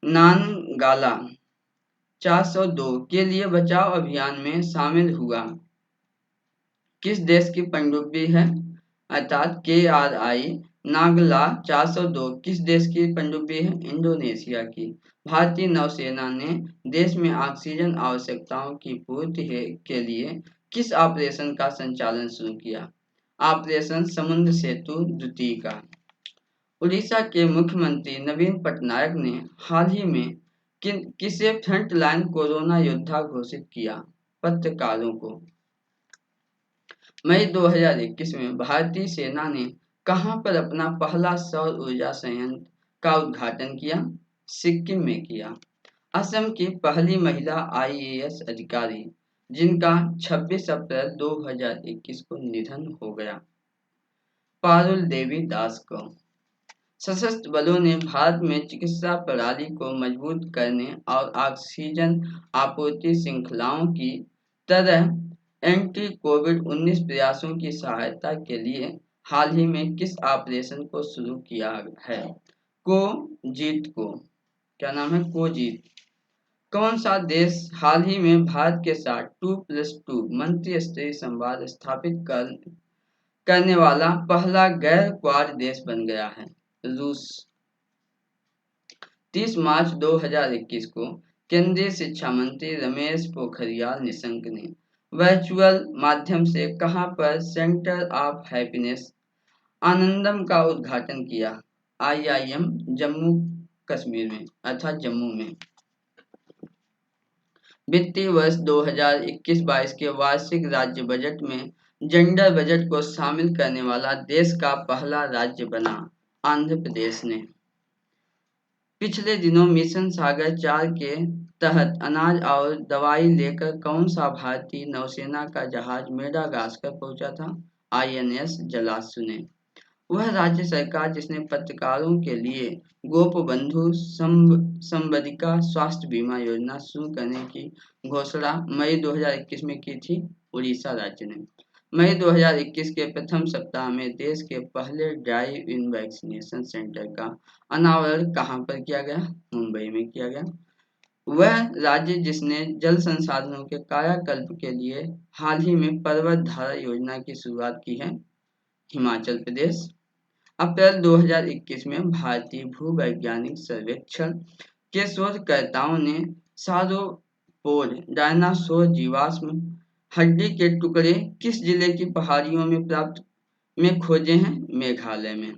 Speaker 1: नानगाला 402 के लिए बचाव अभियान में शामिल हुआ किस देश की पनडुब्बी है? अर्थात KRI नागला 402 किस देश की पनडुब्बी है? इंडोनेशिया की। भारतीय नौसेना ने देश में ऑक्सीजन आवश्यकताओं की पूर्ति के लिए किस ऑपरेशन का संचालन शुरू किया? ऑपरेशन समुद्र सेतु द्वितीय का। उड़ीसा के मुख्यमंत्री नवीन पटनायक ने हाल ही में किसे फ्रंटलाइन कोरोना योद्धा घोषित किया? पत्रकारों को। मई 2021 में भारतीय सेना ने कहां पर अपना पहला सौर ऊर्जा संयंत्र का उद्घाटन किया? सिक्किम में किया। असम की पहली महिला आईएएस अधिकारी जिनका 26 अप्रैल 2021 को निधन हो गया। पारुल देवी दास को। सशस्त्र बलों ने भारत में चिकित्सा प्रणाली को मजबूत करने और ऑक्सीजन आपूर्ति श्रृंखलाओं की तरह एंटी कोविड-19 प्रयासों की सहायता के लिए हाल ही में किस ऑपरेशन को शुरू किया है? कोजीट को। क्या नाम है? कोजीट। कौन सा देश हाल ही में भारत के साथ 2+2 मंत्री स्तरीय संवाद स्थापित करने वाला पहला गैर क्वाड देश बन गया है? रूस। 30 मार्च 2021 को केंद्रीय शिक्षा मंत्री रमेश पोखरियाल निशंक ने वर्चुअल माध्यम से कहां पर सेंटर ऑफ हैप्पीनेस आनंदम का उद्घाटन किया? आईआईएम जम्मू कश्मीर में अर्थात जम्मू में। वित्तीय वर्ष 2021-22 के वार्षिक राज्य बजट में जेंडर बजट को शामिल करने वाला देश का पहला राज्य बना आंध्र प्रदेश ने। पिछले दिनों मिशन सागर 4 के तहत अनाज और दवाई लेकर कौन सा भारतीय नौसेना का जहाज मेडागास्कर पहुंचा था? आईएनएस जलाश्व ने। वह राज्य सरकार जिसने पत्रकारों के लिए गोपबंधु संबदिका स्वास्थ्य बीमा योजना शुरू करने की घोषणा मई 2021 में की थी? उड़ीसा राज्य ने। मई 2021 के प्रथम सप्ताह में देश के पहले ड्राइव इन वैक्सीनेशन सेंटर का अनावरण कहां पर किया गया? मुंबई में किया गया। वह राज्य जिसने जल संसाधनों के कायाकल्प के लिए हाल ही में पर्वत धारा योजना की शुरुआत की है? हिमाचल प्रदेश। अप्रैल 2021 में भारतीय भूवैज्ञानिक सर्वेक्षण के शोधकर्ताओं ने सारोपोड डायनासोर जीवाश्म हड्डी के टुकड़े किस जिले की पहाड़ियों में खोजे हैं? मेघालय में।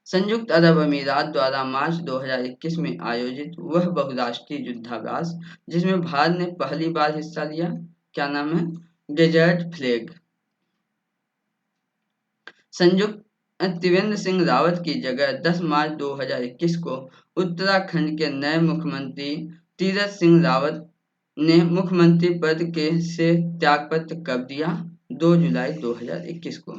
Speaker 1: संयुक्त अरब अमीरात द्वारा मार्च 2021 में आयोजित वह बहुराष्ट्रीय युद्धाभ्यास जिसमें भारत ने पहली बार हिस्सा लिया, क्या नाम है? Desert flag. संयुक्त त्रिवेंद्र सिंह रावत की जगह 10 मार्च 2021 को उत्तराखंड के नए मुख्यमंत्री तीरथ सिंह रावत ने मुख्यमंत्री पद से त्यागपत्र कब दिया? 2 जुलाई 2021 को।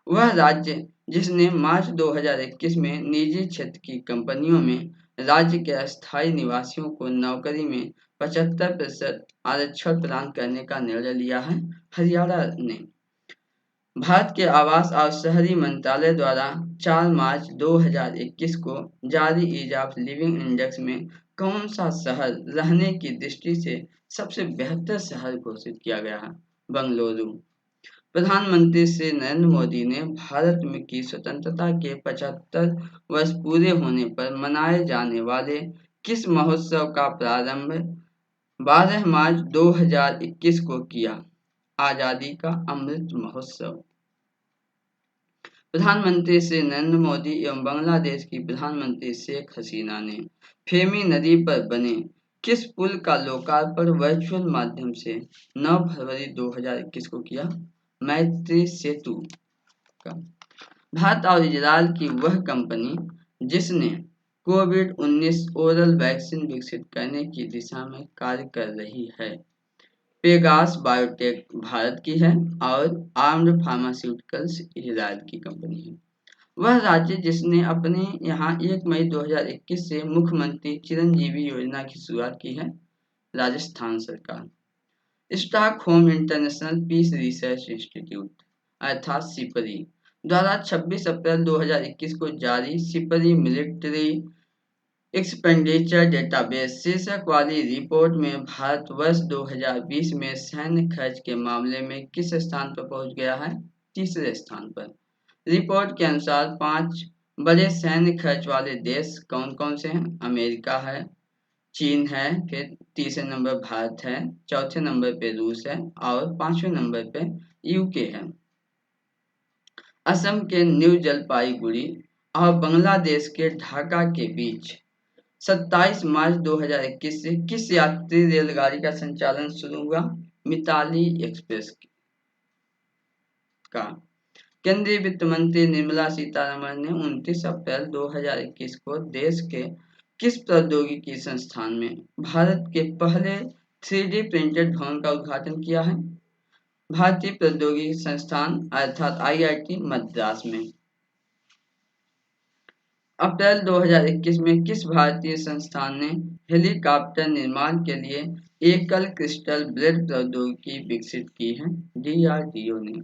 Speaker 1: वह राज्य जिसने मार्च 2021 में निजी क्षेत्र की कंपनियों में राज्य के अस्थायी निवासियों को नौकरी में 75% आरक्षण प्रदान करने का निर्णय लिया है? हरियाणा ने। भारत के आवास और शहरी मंत्रालय द्वारा 4 मार्च 2021 को जारी ईज ऑफ लिविंग इंडेक्स में कौन सा शहर रहने की दृष्टि से सबसे बेहतर शहर घोषित किया गया है? बंगलुरु। प्रधानमंत्री श्री नरेंद्र मोदी ने भारत में की स्वतंत्रता के 75 वर्ष पूरे होने पर मनाए जाने वाले किस महोत्सव का प्रारंभ 12 मार्च 2021 को किया? आजादी का अमृत महोत्सव। प्रधानमंत्री श्री नरेंद्र मोदी एवं बांग्लादेश की प्रधानमंत्री शेख हसीना ने फेमी नदी पर बने किस पुल का लोकार्पण वर्चुअल माध्यम से 9 फरवरी 2021 को किया? मैत्री सेतु का। भारत और इजरायल की वह कंपनी जिसने कोविड-19 ओरल वैक्सीन विकसित करने की दिशा में कार्य कर रही है, पेगास बायोटेक भारत की है और आर्म्ड फार्मास्यूटिकल्स इजरायल की कंपनी है। वह राज्य जिसने अपने यहाँ 1 मई 2021 से मुख्यमंत्री चिरंजीवी योजना की शुरुआत की है? राजस्थान सरकार। Stockholm International Peace Research Institute अर्थात सिपरी द्वारा 26 अप्रैल 2021 को जारी सिपरी मिलिट्री एक्सपेंडिचर डेटाबेस शीर्षक वाली रिपोर्ट में भारत वर्ष 2020 में सैन्य खर्च के मामले में किस स्थान पर पहुंच गया है? तीसरे स्थान पर। रिपोर्ट के अनुसार 5 बड़े सैन्य खर्च वाले देश कौन कौन से हैं? अमेरिका है, चीन है, फिर तीसरे नंबर भारत है, चौथे नंबर पे रूस है और 5वें नंबर पे यूके है। असम के न्यू जलपाईगुड़ी और बांग्लादेश के ढाका के बीच 27 मार्च 2021 से किस यात्री रेलगाड़ी का संचालन शुरू हुआ? मिताली एक्सप्रेस का। केंद्रीय वित्त मंत्री निर्मला सीतारमण ने 29 अप्रैल 2021 को देश के किस प्रौद्योगिकी संस्थान में भारत के पहले 3D प्रिंटेड भवन का उद्घाटन किया है? भारतीय प्रौद्योगिकी संस्थान अर्थात IIT मद्रास में। अप्रैल 2021 में किस भारतीय संस्थान ने हेलीकॉप्टर निर्माण के लिए एकल क्रिस्टल ब्लेड प्रौद्योगिकी विकसित की है? DRDO ने।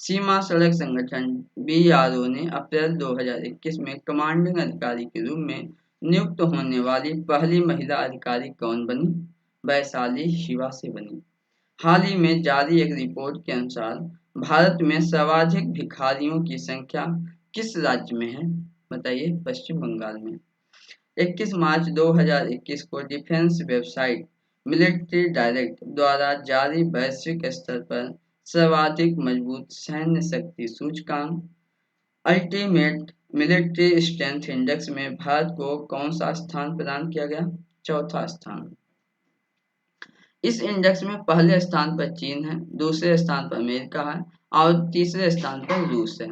Speaker 1: सीमा सड़क संगठन BRO ने अप्रैल 2021 में कमांडिंग अधिकारी के रूप में नियुक्त होने वाली पहली महिला अधिकारी कौन बनी? वैशाली शिवा से बनी। हाल ही में जारी एक रिपोर्ट के अनुसार भारत में सर्वाधिक भिखारियों की संख्या किस राज्य में है? बताइए, पश्चिम बंगाल में। 21 मार्च 2021 को डिफेंस वेबसाइट मिलिट्री डायरेक्ट द्वारा जारी वैश्विक स्तर पर सर्वाधिक मजबूत सैन्य शक्ति सूचकांक अल्टीमेट मिलिट्री स्ट्रेंथ इंडेक्स में भारत को कौन सा स्थान प्रदान किया गया? चौथा स्थान। इस इंडेक्स में पहले स्थान पर चीन है, दूसरे स्थान पर अमेरिका है और तीसरे स्थान पर रूस है।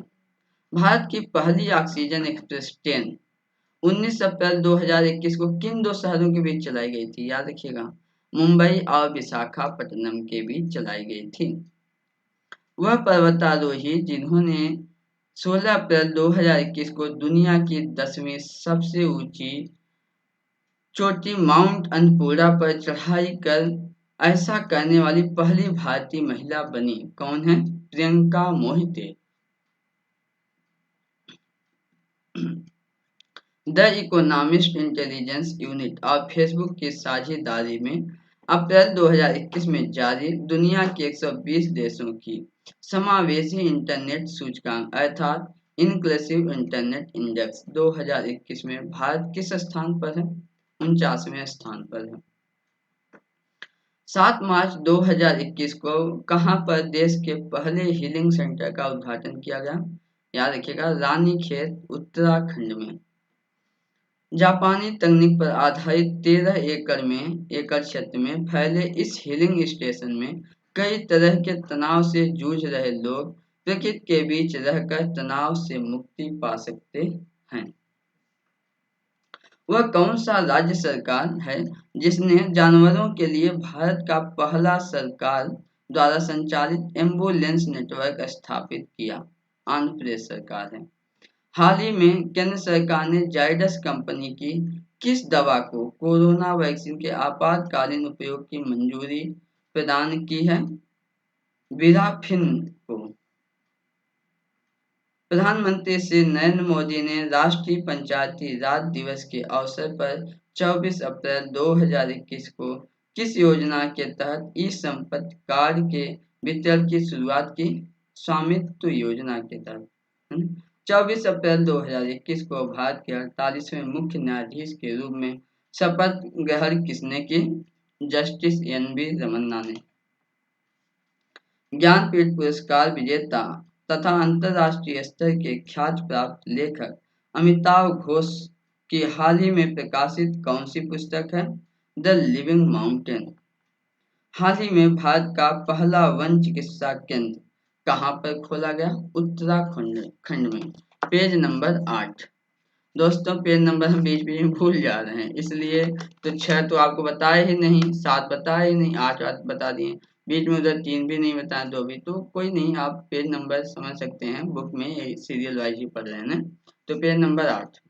Speaker 1: भारत की पहली ऑक्सीजन एक्सप्रेस ट्रेन 19 अप्रैल 2021 को किन दो शहरों के बीच चलाई गई थी? याद रखिएगा, मुंबई और विशाखापट्टनम के बीच चलाई गई थी। वह पर्वतारोही जिन्होंने 16 अप्रैल 2021 को दुनिया की 10वीं सबसे ऊंची चोटी माउंट अन्नपूर्णा पर चढ़ाई कर ऐसा करने वाली पहली भारतीय महिला बनी। कौन है? Priyanka Mohite. The economist intelligence unit और फेसबुक की साझेदारी में अप्रैल 2021 में जारी दुनिया के 120 देशों की समावेशी इंटरनेट सूचकांक अर्थात इंक्लूसिव इंटरनेट इंडेक्स 2021 में भारत किस स्थान पर है? 49वें स्थान पर है। 7 मार्च 2021 को कहां पर देश के पहले हीलिंग सेंटर का उद्घाटन किया गया? याद रखिएगा, रानीखेत उत्तराखंड में। जापानी तकनीक पर आधारित 13 एकड़ क्षेत्र में फैले इस हीलिंग स्टेशन में कई तरह के तनाव से जूझ रहे लोग प्रकृति के बीच रहकर तनाव से मुक्ति पा सकते हैं। वह कौन सा राज्य सरकार है जिसने जानवरों के लिए भारत का पहला सरकार द्वारा संचालित एम्बुलेंस नेटवर्क स्थापित किया? आंध्र प्रदेश सरकार है। हाल ही में केंद्र सरकार ने जाइडस कंपनी की किस दवा को कोरोना वैक्सीन के आपातकालीन उपयोग की मंजूरी प्रदान की है? विराफिन को। प्रधानमंत्री श्री नरेंद्र मोदी ने राष्ट्रीय पंचायती राज दिवस के अवसर पर 24 अप्रैल 2021 को किस योजना के तहत ई संपत्ति कार्ड के वितरण की शुरुआत की? स्वामित्व योजना के तहत। 24 अप्रैल 2021 को भारत के 48वें मुख्य न्यायाधीश के रूप में शपथ ग्रहण किसने की? जस्टिस NV रमन्ना ने। ज्ञानपीठ पुरस्कार विजेता तथा अंतर्राष्ट्रीय स्तर के ख्याति प्राप्त लेखक अमिताव घोष की हाल ही में प्रकाशित कौन सी पुस्तक है? The living mountain. हाल ही में भारत का पहला वन चिकित्सा केंद्र कहां पर खोला गया? उत्तराखंड में। Page number 8। दोस्तों, पेज नंबर हम बीच बीच में भूल जा रहे हैं, इसलिए तो 6 तो आपको बताए ही नहीं, 7 बताए ही नहीं, 8 बता दिए, बीच में उधर 3 भी नहीं बताए, 2 भी। तो कोई नहीं, आप पेज नंबर समझ सकते हैं, बुक में सीरियल वाइज ही पढ़ रहे हैं। तो पेज नंबर 8।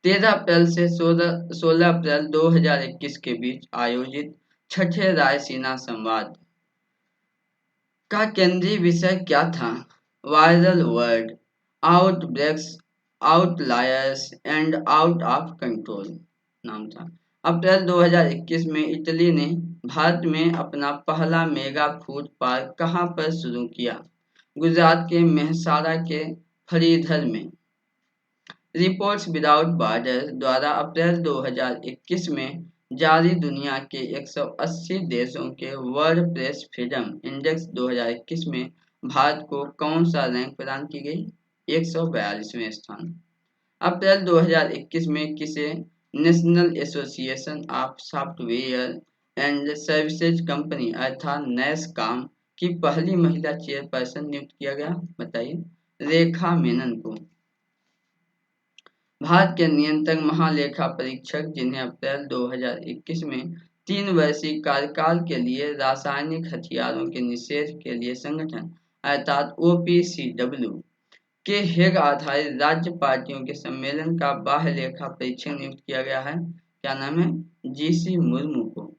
Speaker 1: 13 अप्रैल से 16 अप्रैल 2021 के बीच आयोजित छठे रायसीना संवाद का केंद्रीय विषय क्या था? Viral word, outbreaks, outliers and out of control नाम था। अप्रैल 2021 में इटली ने भारत में अपना पहला मेगा फूड पार्क कहां पर शुरू किया? गुजरात के मेहसाणा के फरीधर में। रिपोर्ट्स विदाउट बॉर्डर द्वारा अप्रैल 2021 में जारी दुनिया के 180 देशों के वर्ल्ड प्रेस फ्रीडम इंडेक्स 2021 में भारत को कौन सा रैंक प्रदान की गई? 142वें स्थान। अप्रैल 2021 में किसे national association of software and services company अर्थात नैसकॉम की पहली महिला चेयरपर्सन नियुक्त किया गया? बताइए। रेखा मेनन को। भारत के नियंत्रक महालेखा परीक्षक जिन्हें अप्रैल 2021 में 3 वर्षीय कार्यकाल के लिए रासायनिक हथियारों के निषेध के लिए संगठन अर्थात OPCW के हेग आधारित राज्य पार्टियों के सम्मेलन का बाह्य लेखा परीक्षक नियुक्त किया गया है। क्या नाम है? GC मुर्मू को।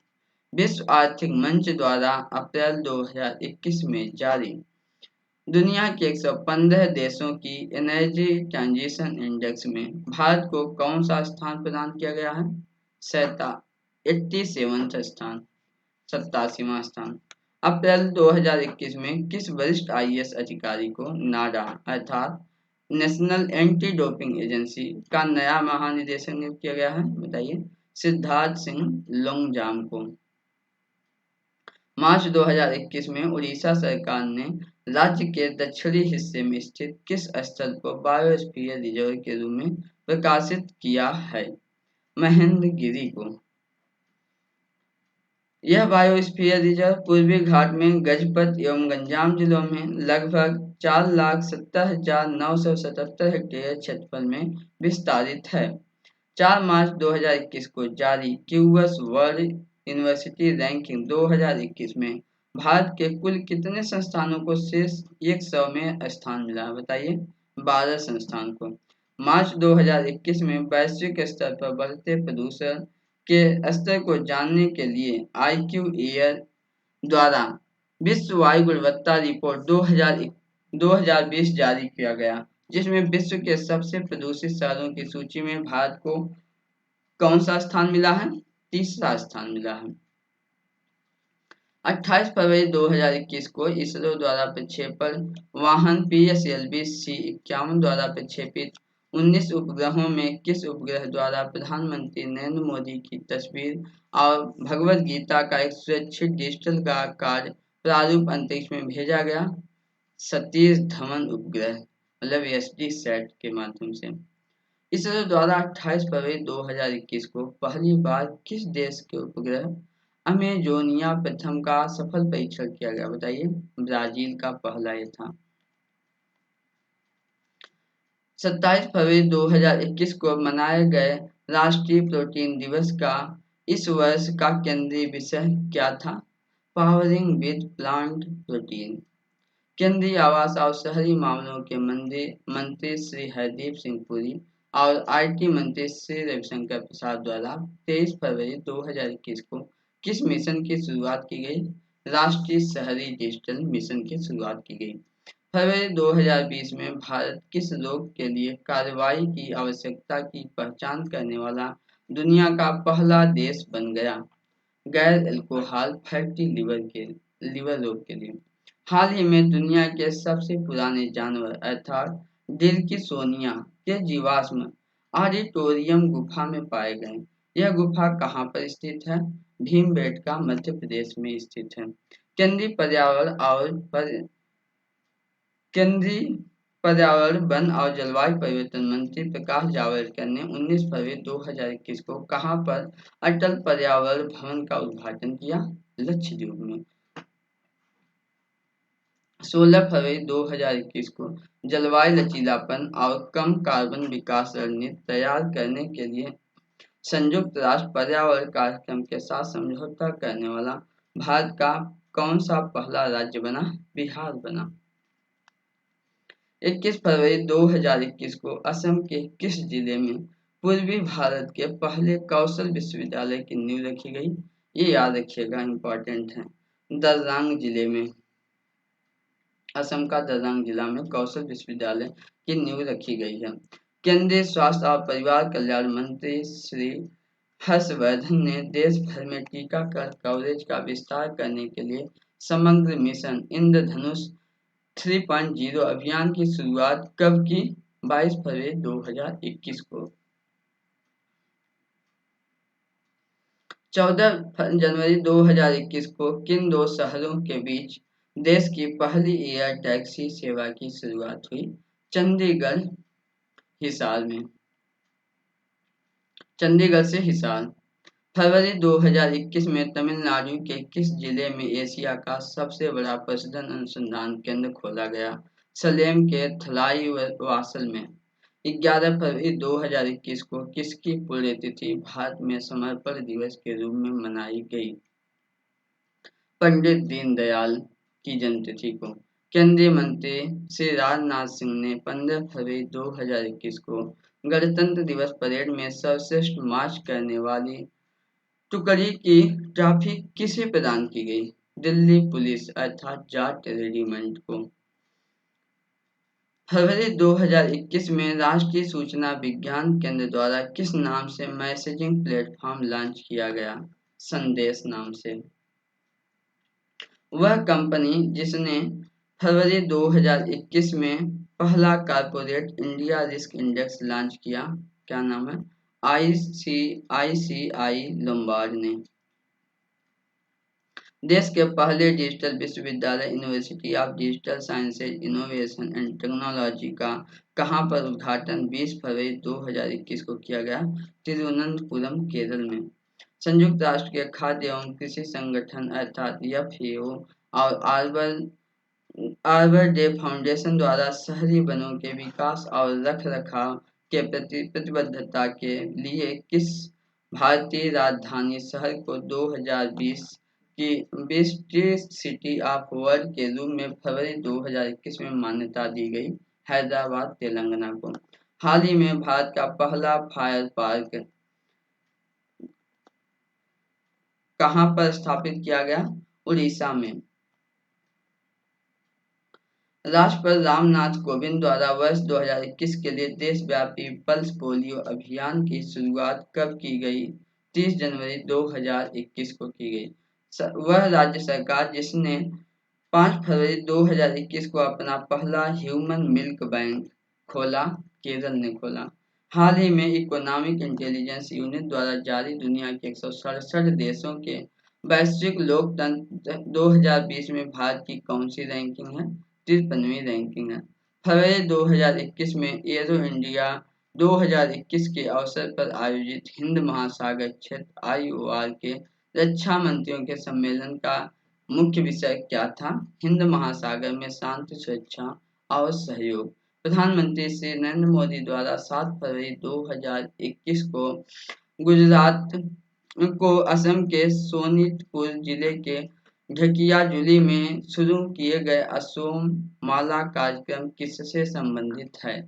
Speaker 1: विश्व आर्थिक मंच द्वारा अप्रैल 2021 में जारी दुनिया के 115 देशों की एनर्जी ट्रांजिशन इंडेक्स में भारत को कौन सा स्थान प्रदान किया गया है? 87वां स्थान, 87वां स्थान। अप्रैल 2021 में किस वरिष्ठ IAS अधिकारी को नाडा अर्थात नेशनल एंटी डोपिंग एजेंसी का नया महानिदेशक नियुक्त किया गया है? बताइए। सिद्धार्थ सिंह लोंगजाम को। मार्च 2021 में उड़ीसा सरकार ने राज्य के दक्षिणी हिस्से में स्थित किस स्थल को बायोस्फीयर रिजर्व के रूप में प्रकाशित किया है? महेंद्रगिरी को। यह बायोस्फीयर रिजर्व पूर्वी घाट में गजपत एवं गंजाम जिलों में लगभग 4,70,977 हेक्टेयर क्षेत्रफल में विस्तारित है। 4 मार्च 2021 को जारी क्यूएस वर्ल्ड यूनिवर्सिटी रैंकिंग 2021 में भारत के कुल कितने संस्थानों को शीर्ष 100 में स्थान मिला? बताइए। 12 संस्थान को। मार्च 2021 में वैश्विक स्तर पर बढ़ते प्रदूषण के स्तर को जानने के लिए IQ एयर द्वारा विश्व वायु गुणवत्ता रिपोर्ट 2020 जारी किया गया, जिसमें विश्व के सबसे प्रदूषित शहरों की सूची में भारत को कौन सा स्थान मिला है? तीसरा स्थान मिला है। 28 फरवरी 2021 को इसरो द्वारा प्रक्षेपण वाहन PSLV C-51 द्वारा प्रक्षेपित 19 उपग्रहों में किस उपग्रह द्वारा प्रधानमंत्री नरेंद्र मोदी की तस्वीर और भगवद गीता का एक सुरक्षित डिजिटल कार्ड प्रारूप अंतरिक्ष में भेजा गया? सतीश धवन उपग्रह मतलब SD-SAT के माध्यम से। इसरो द्वारा 28 फरवरी 2021 को पहली बार किस देश के उपग्रह अमेजोनिया प्रथम का सफल परीक्षण किया गया? बताइए। ब्राजील का पहला ये था। 27 फरवरी 2021 को मनाए गए राष्ट्रीय प्रोटीन दिवस का इस वर्ष का केंद्रीय विषय क्या था? Powering with plant protein. केंद्रीय आवास और शहरी मामलों के मंत्री श्री हरदीप सिंह पुरी और IT मंत्री श्री रविशंकर प्रसाद द्वारा 23 फरवरी 2021 को किस मिशन की शुरुआत की गई? राष्ट्रीय शहरी डिजिटल मिशन की शुरुआत की गई। फरवरी 2020 में भारत किस रोग के लिए कार्रवाई की आवश्यकता की पहचान करने वाला दुनिया का पहला देश बन गया? गैर अल्कोहल फैटी लिवर रोग के लिए। हाल ही में दुनिया के सबसे पुराने जानवर अर्थात डिल्किसोनिया के जीवाश्म ऑडिटोरियम गुफा में पाए गए। यह गुफा कहाँ पर स्थित है? भीमबेटका मध्य प्रदेश में स्थित है। केंद्रीय पर्यावरण वन और जलवायु परिवर्तन मंत्री प्रकाश जावड़ेकर ने 19 फरवरी 2021 को कहाँ पर अटल पर्यावरण भवन का उद्घाटन किया? लक्षद्वीप में। 16 फरवरी 2021 को जलवायु लचीलापन और कम कार्बन विकास रणनीति तैयार करने के लिए संयुक्त राष्ट्र पर्यावरण कार्यक्रम के साथ समझौता करने वाला भारत का कौन सा पहला राज्य बना? बिहार बना। 21 फरवरी 2021 को असम के किस जिले में पूर्वी भारत के पहले कौशल विश्वविद्यालय की नींव रखी गई? ये याद रखिएगा, इम्पोर्टेंट है। दर्रांग जिले में, असम का दर्रांग जिला में कौशल विश्वविद्यालय की नींव रखी गई है। केंद्रीय स्वास्थ्य और परिवार कल्याण मंत्री श्री हर्षवर्धन ने देश भर में टीकाकरण कवरेज का विस्तार करने के लिए समग्र मिशन इंद्रधनुष 3.0 अभियान की शुरुआत कब की? 22 फरवरी 2021 को। 14 जनवरी 2021 को किन दो शहरों के बीच देश की पहली एयर टैक्सी सेवा की शुरुआत हुई चंडीगढ़ हिसार में। चंडीगढ़ से हिसार। फरवरी 2021 में तमिलनाडु के किस जिले में एशिया का सबसे बड़ा पशुधन अनुसंधान केंद्र खोला गया? सलेम के थलाईवासल में। 11 फरवरी 2021 को किसकी पुण्यतिथि भारत में समर्पण दिवस के रूप में मनाई गई? पंडित दीनदयाल की जन्मतिथि को। केंद्रीय मंत्री श्री राजनाथ सिंह ने 15 फरवरी 2021 को गणतंत्र दिवस परेड में सर्वश्रेष्ठ मार्च करने वाली टुकड़ी की ट्रॉफी किसे प्रदान की गई? दिल्ली पुलिस अर्थात जाट रेजिमेंट को। फरवरी 2021 में राष्ट्रीय सूचना विज्ञान केंद्र द्वारा किस नाम से मैसेजिंग प्लेटफॉर्म लॉन्च किया गया? संदेश नाम से। वह कंपनी जिसने फरवरी 2021 में पहला corporate India risk index launch किया, क्या नाम है? ICICI लोम्बार्ड ने। देश के पहले डिजिटल विश्वविद्यालय university of digital sciences innovation and technology का कहां पर उद्घाटन 20 फरवरी 2021 को किया गया? तिरुवनंतपुरम, केरल में। संयुक्त राष्ट्र के खाद्य एवं कृषि संगठन अर्थात FAO और आर्बर डे फाउंडेशन द्वारा शहरी वनों के विकास और रखरखाव के प्रति प्रतिबद्धता के लिए किस भारतीय राजधानी शहर को 2020 की बेस्ट सिटी ऑफ वर्ल्ड के रूप में फरवरी 2021 में मान्यता दी गई? हैदराबाद, तेलंगाना को। हाल ही में भारत का पहला फायर पार्क कहां पर स्थापित किया गया? उड़ीसा में। राष्ट्रपति रामनाथ कोविंद द्वारा वर्ष 2021 के लिए देशव्यापी पल्स पोलियो अभियान की शुरुआत कब की गई? 30 जनवरी 2021 को की गई। वह राज्य सरकार जिसने 5 फरवरी 2021 को अपना पहला ह्यूमन मिल्क बैंक खोला, केरल ने खोला। हाल ही में इकोनॉमिक इंटेलिजेंस यूनिट द्वारा जारी दुनिया के 167 देशों के वैश्विक लोकतंत्र 2020 में भारत की कौन सी रैंकिंग है? 53वीं रैंकिंग है। फरवरी 2021 में एरो इंडिया 2021 के अवसर पर आयोजित हिंद महासागर क्षेत्र IOR के रक्षा मंत्रियों के सम्मेलन का मुख्य विषय क्या था? हिंद महासागर में शांति, सुरक्षा और सहयोग। प्रधानमंत्री श्री नरेंद्र मोदी द्वारा 7 फरवरी 2021 को गुजरात को असम के सोनितपुर जिले के ढकियाजुली में शुरू किए गए असोम माला कार्यक्रम किससे संबंधित है?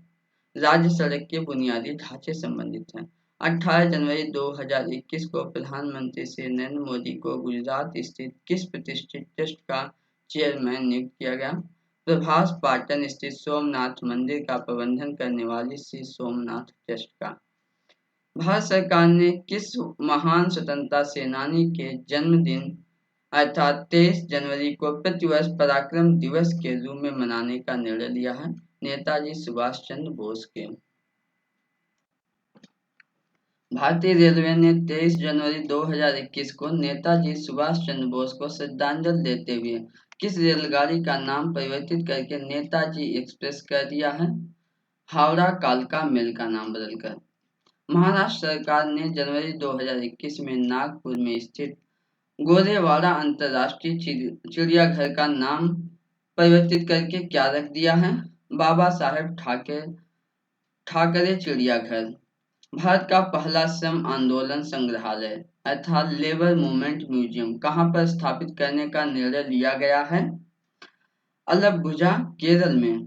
Speaker 1: राज्य सड़क के बुनियादी ढांचे संबंधित है। 18 जनवरी 2021 को प्रधानमंत्री श्री नरेंद्र मोदी को गुजरात स्थित किस प्रतिष्ठित ट्रस्ट का चेयरमैन नियुक्त किया गया? प्रभास पाटन स्थित सोमनाथ मंदिर का प्रबंधन करने वाली श्री सोमनाथ ट्रस्ट का। भारत सरकार ने किस महान स्वतंत्रता सेनानी के जन्मदिन अर्थात 23 जनवरी को प्रतिवर्ष पराक्रम दिवस के रूप में मनाने का निर्णय लिया है? नेताजी सुभाष चंद्र बोस के। भारतीय रेलवे ने 23 जनवरी 2021 को नेताजी सुभाष चंद्र बोस को श्रद्धांजलि देते हुए किस रेलगाड़ी का नाम परिवर्तित करके नेताजी एक्सप्रेस कर दिया है? हावड़ा कालका मेल का नाम बदलकर। महाराष्ट्र सरकार ने जनवरी 2021 में नागपुर में स्थित गोरेवाड़ा अंतर्राष्ट्रीय चिड़ियाघर का नाम परिवर्तित करके क्या रख दिया है? बाबा साहेब ठाकरे चिड़ियाघर। भारत का पहला श्रम आंदोलन संग्रहालय अर्थात लेबर मूवमेंट म्यूजियम कहां पर स्थापित करने का निर्णय लिया गया है? अलबुझा, केरल में।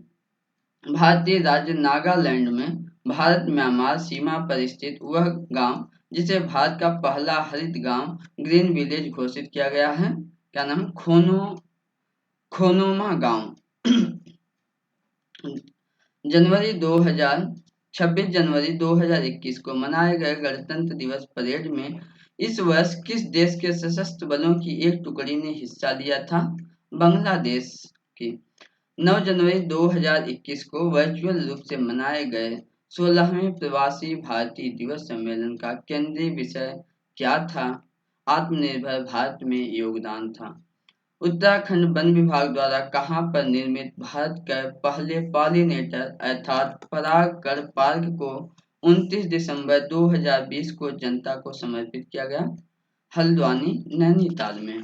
Speaker 1: भारतीय राज्य नागालैंड में भारत म्यांमार सीमा पर स्थित वह गांव जिसे भारत का पहला हरित गांव ग्रीन विलेज घोषित किया गया है, क्या नाम? खोनोमा गांव। 26 जनवरी 2021 को मनाए गए गणतंत्र दिवस परेड में इस वर्ष किस देश के सशस्त्र बलों की एक टुकड़ी ने हिस्सा लिया था? बांग्लादेश की। 9 जनवरी 2021 को वर्चुअल रूप से मनाए गए 16वें प्रवासी भारतीय दिवस सम्मेलन का केंद्रीय विषय क्या था? आत्मनिर्भर भारत में योगदान था। उत्तराखंड वन विभाग द्वारा कहाँ पर निर्मित भारत के पहले पॉलिनेटर अर्थात परागकण पार्क को 29 दिसंबर 2020 को जनता को समर्पित किया गया? हल्द्वानी, नैनीताल में।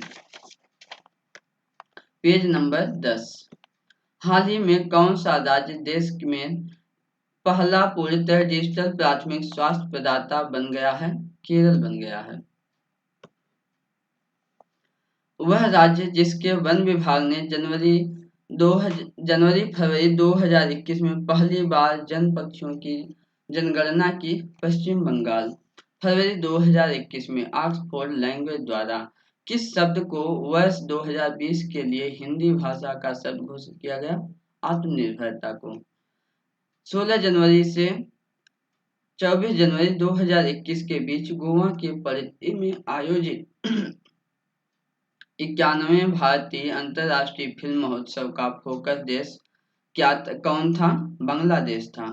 Speaker 1: Page number 10। हाल ही में कौन सा राज्य देश में पहला पूर्णतः डिजिटल प्राथमिक स्वास्थ्य प्रदाता बन गया है? केरल बन गया है। वह राज्य जिसके वन विभाग ने जनवरी-फरवरी 2021 में पहली बार जन पक्षियों की जनगणना की, पश्चिम बंगाल। फरवरी 2021 में ऑक्सफोर्ड लैंग्वेज द्वारा किस शब्द को वर्ष 2020 के लिए हिंदी भाषा का शब्द घोषित किया गया? आत्मनिर्भरता को। 16 जनवरी से 24 जनवरी 2021 के बीच गोवा के पणजी में आयोजित 91वें भारतीय अंतर्राष्ट्रीय फिल्म महोत्सव का फोकस देश कौन था? बांग्लादेश था।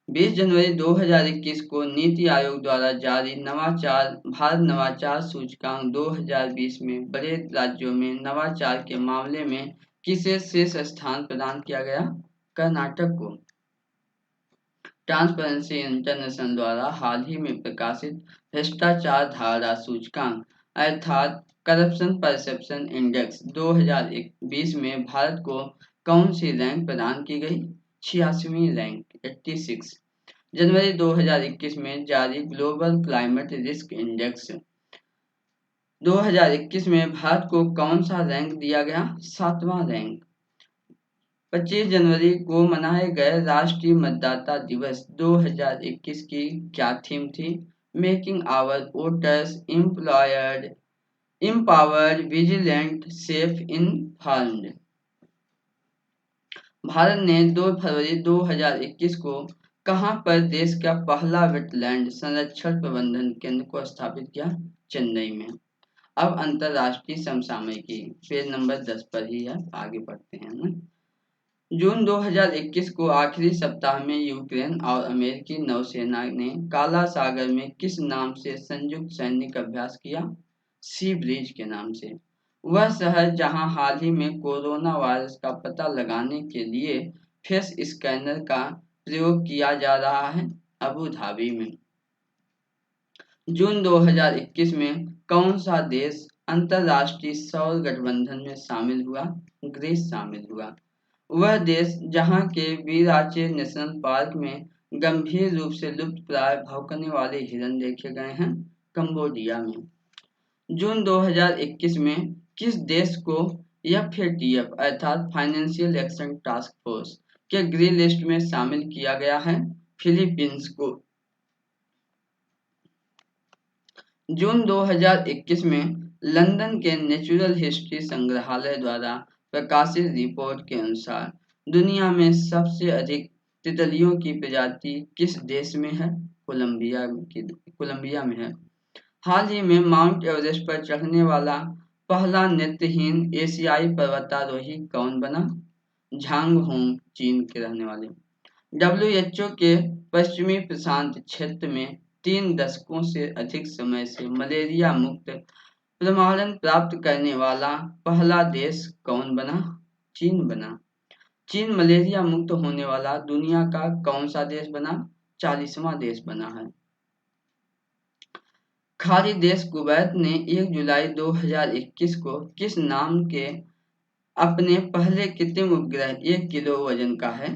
Speaker 1: 20 जनवरी 2021 को नीति आयोग द्वारा जारी भारत नवाचार सूचकांक 2020 में बड़े राज्यों में नवाचार के मामले में किसे शीर्ष स्थान प्रदान किया गया? कर्नाटक को। ट्रांसपेरेंसी इंटरनेशनल द्वारा हाल ही में प्रकाशित भ्रष्टाचार धारा सूचकांक अर्थात करप्शन परसेप्शन इंडेक्स 2020 में भारत को कौन सी रैंक प्रदान की गई? 86वीं रैंक, 86। जनवरी 2021 में जारी ग्लोबल क्लाइमेट रिस्क इंडेक्स 2021 में भारत को कौन सा रैंक दिया गया? 7वां रैंक। 25 जनवरी को मनाए गए राष्ट्रीय मतदाता दिवस 2021 की क्या थीम थी? Making our voters empowered, vigilant, safe, informed। भारत ने 2 फरवरी 2021 को कहां पर देश का पहला वेटलैंड संरक्षण प्रबंधन केंद्र को स्थापित किया? चेन्नई में। अब अंतरराष्ट्रीय समसामयिकी पेज नंबर 10 पर ही है, आगे बढ़ते हैं ना। जून 2021 को आखिरी सप्ताह में यूक्रेन और अमेरिकी नौसेना ने काला सागर में किस नाम से संयुक्त सैनिक अभ्यास किया? सी ब्रिज के नाम से। वह शहर जहां हाल ही में कोरोना वायरस का पता लगाने के लिए फेस स्कैनर का प्रयोग किया जा रहा है? अबू धाबी में। जून 2021 में कौन सा देश अंतरराष्ट्रीय सौर गठबंधन में शामिल हुआ? ग्रीस शामिल हुआ। वह देश जहां के वीराचे नेशनल पार्क में गंभीर रूप से लुप्तप्राय भौंकने वाले हिरन देखे गए हैं? कंबोडिया में। जून 2021 में किस देश को FATF अर्थात फाइनेंशियल एक्शन टास्क फोर्स के ग्रे लिस्ट में शामिल किया गया है? फिलीपींस को। जून 2021 में लंदन के नेचुरल हिस्ट्री संग्रहालय द्वारा प्रकाशित रिपोर्ट के अनुसार दुनिया में सबसे अधिक तितलियों की प्रजाति किस देश में है? कोलंबिया में है। हाल ही में माउंट एवरेस्ट पर चढ़ने वाला पहला नेत्रहीन एशियाई पर्वतारोही कौन बना? झांग होंग, चीन के रहने वाले। WHO के पश्चिमी प्रशांत क्षेत्र में 3 दशकों से अधिक समय से मलेरिया मुक्त प्रमाणन प्राप्त करने वाला पहला देश कौन बना? चीन बना। चीन मलेरिया मुक्त होने वाला दुनिया का कौन सा देश बना? 40वां देश बना है। खाड़ी देश कुवैत ने 1 जुलाई 2021 को किस नाम के अपने पहले कृत्रिम उपग्रह 1 किलो वजन का है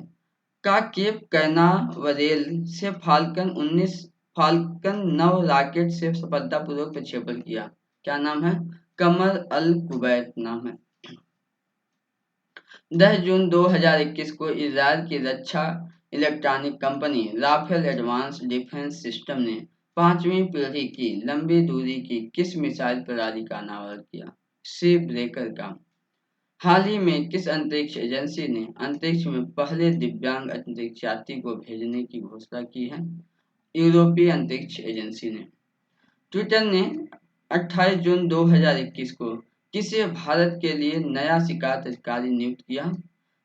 Speaker 1: का केप कैनावरेल से फाल्कन 9 रॉकेट से सफलतापूर्वक प्रक्षेपण किया? क्या नाम है? कमर अल कुवैत नाम है। 10 जून 2021 को इजरायल की रक्षा electronic company Rafael advance defence system ने 5वीं पीढ़ी की लंबी दूरी की किस मिसाइल प्रणाली का अनावरण किया? सी ब्रेकर का। हाल ही में किस अंतरिक्ष एजेंसी ने अंतरिक्ष में पहले दिव्यांग अंतरिक्ष यात्री को भेजने की घोषणा की है? यूरोपीय अंतरिक्ष एजेंसी ने। ट्विटर ने 28 जून 2021 को किसे भारत के लिए नया शिकायत अधिकारी नियुक्त किया?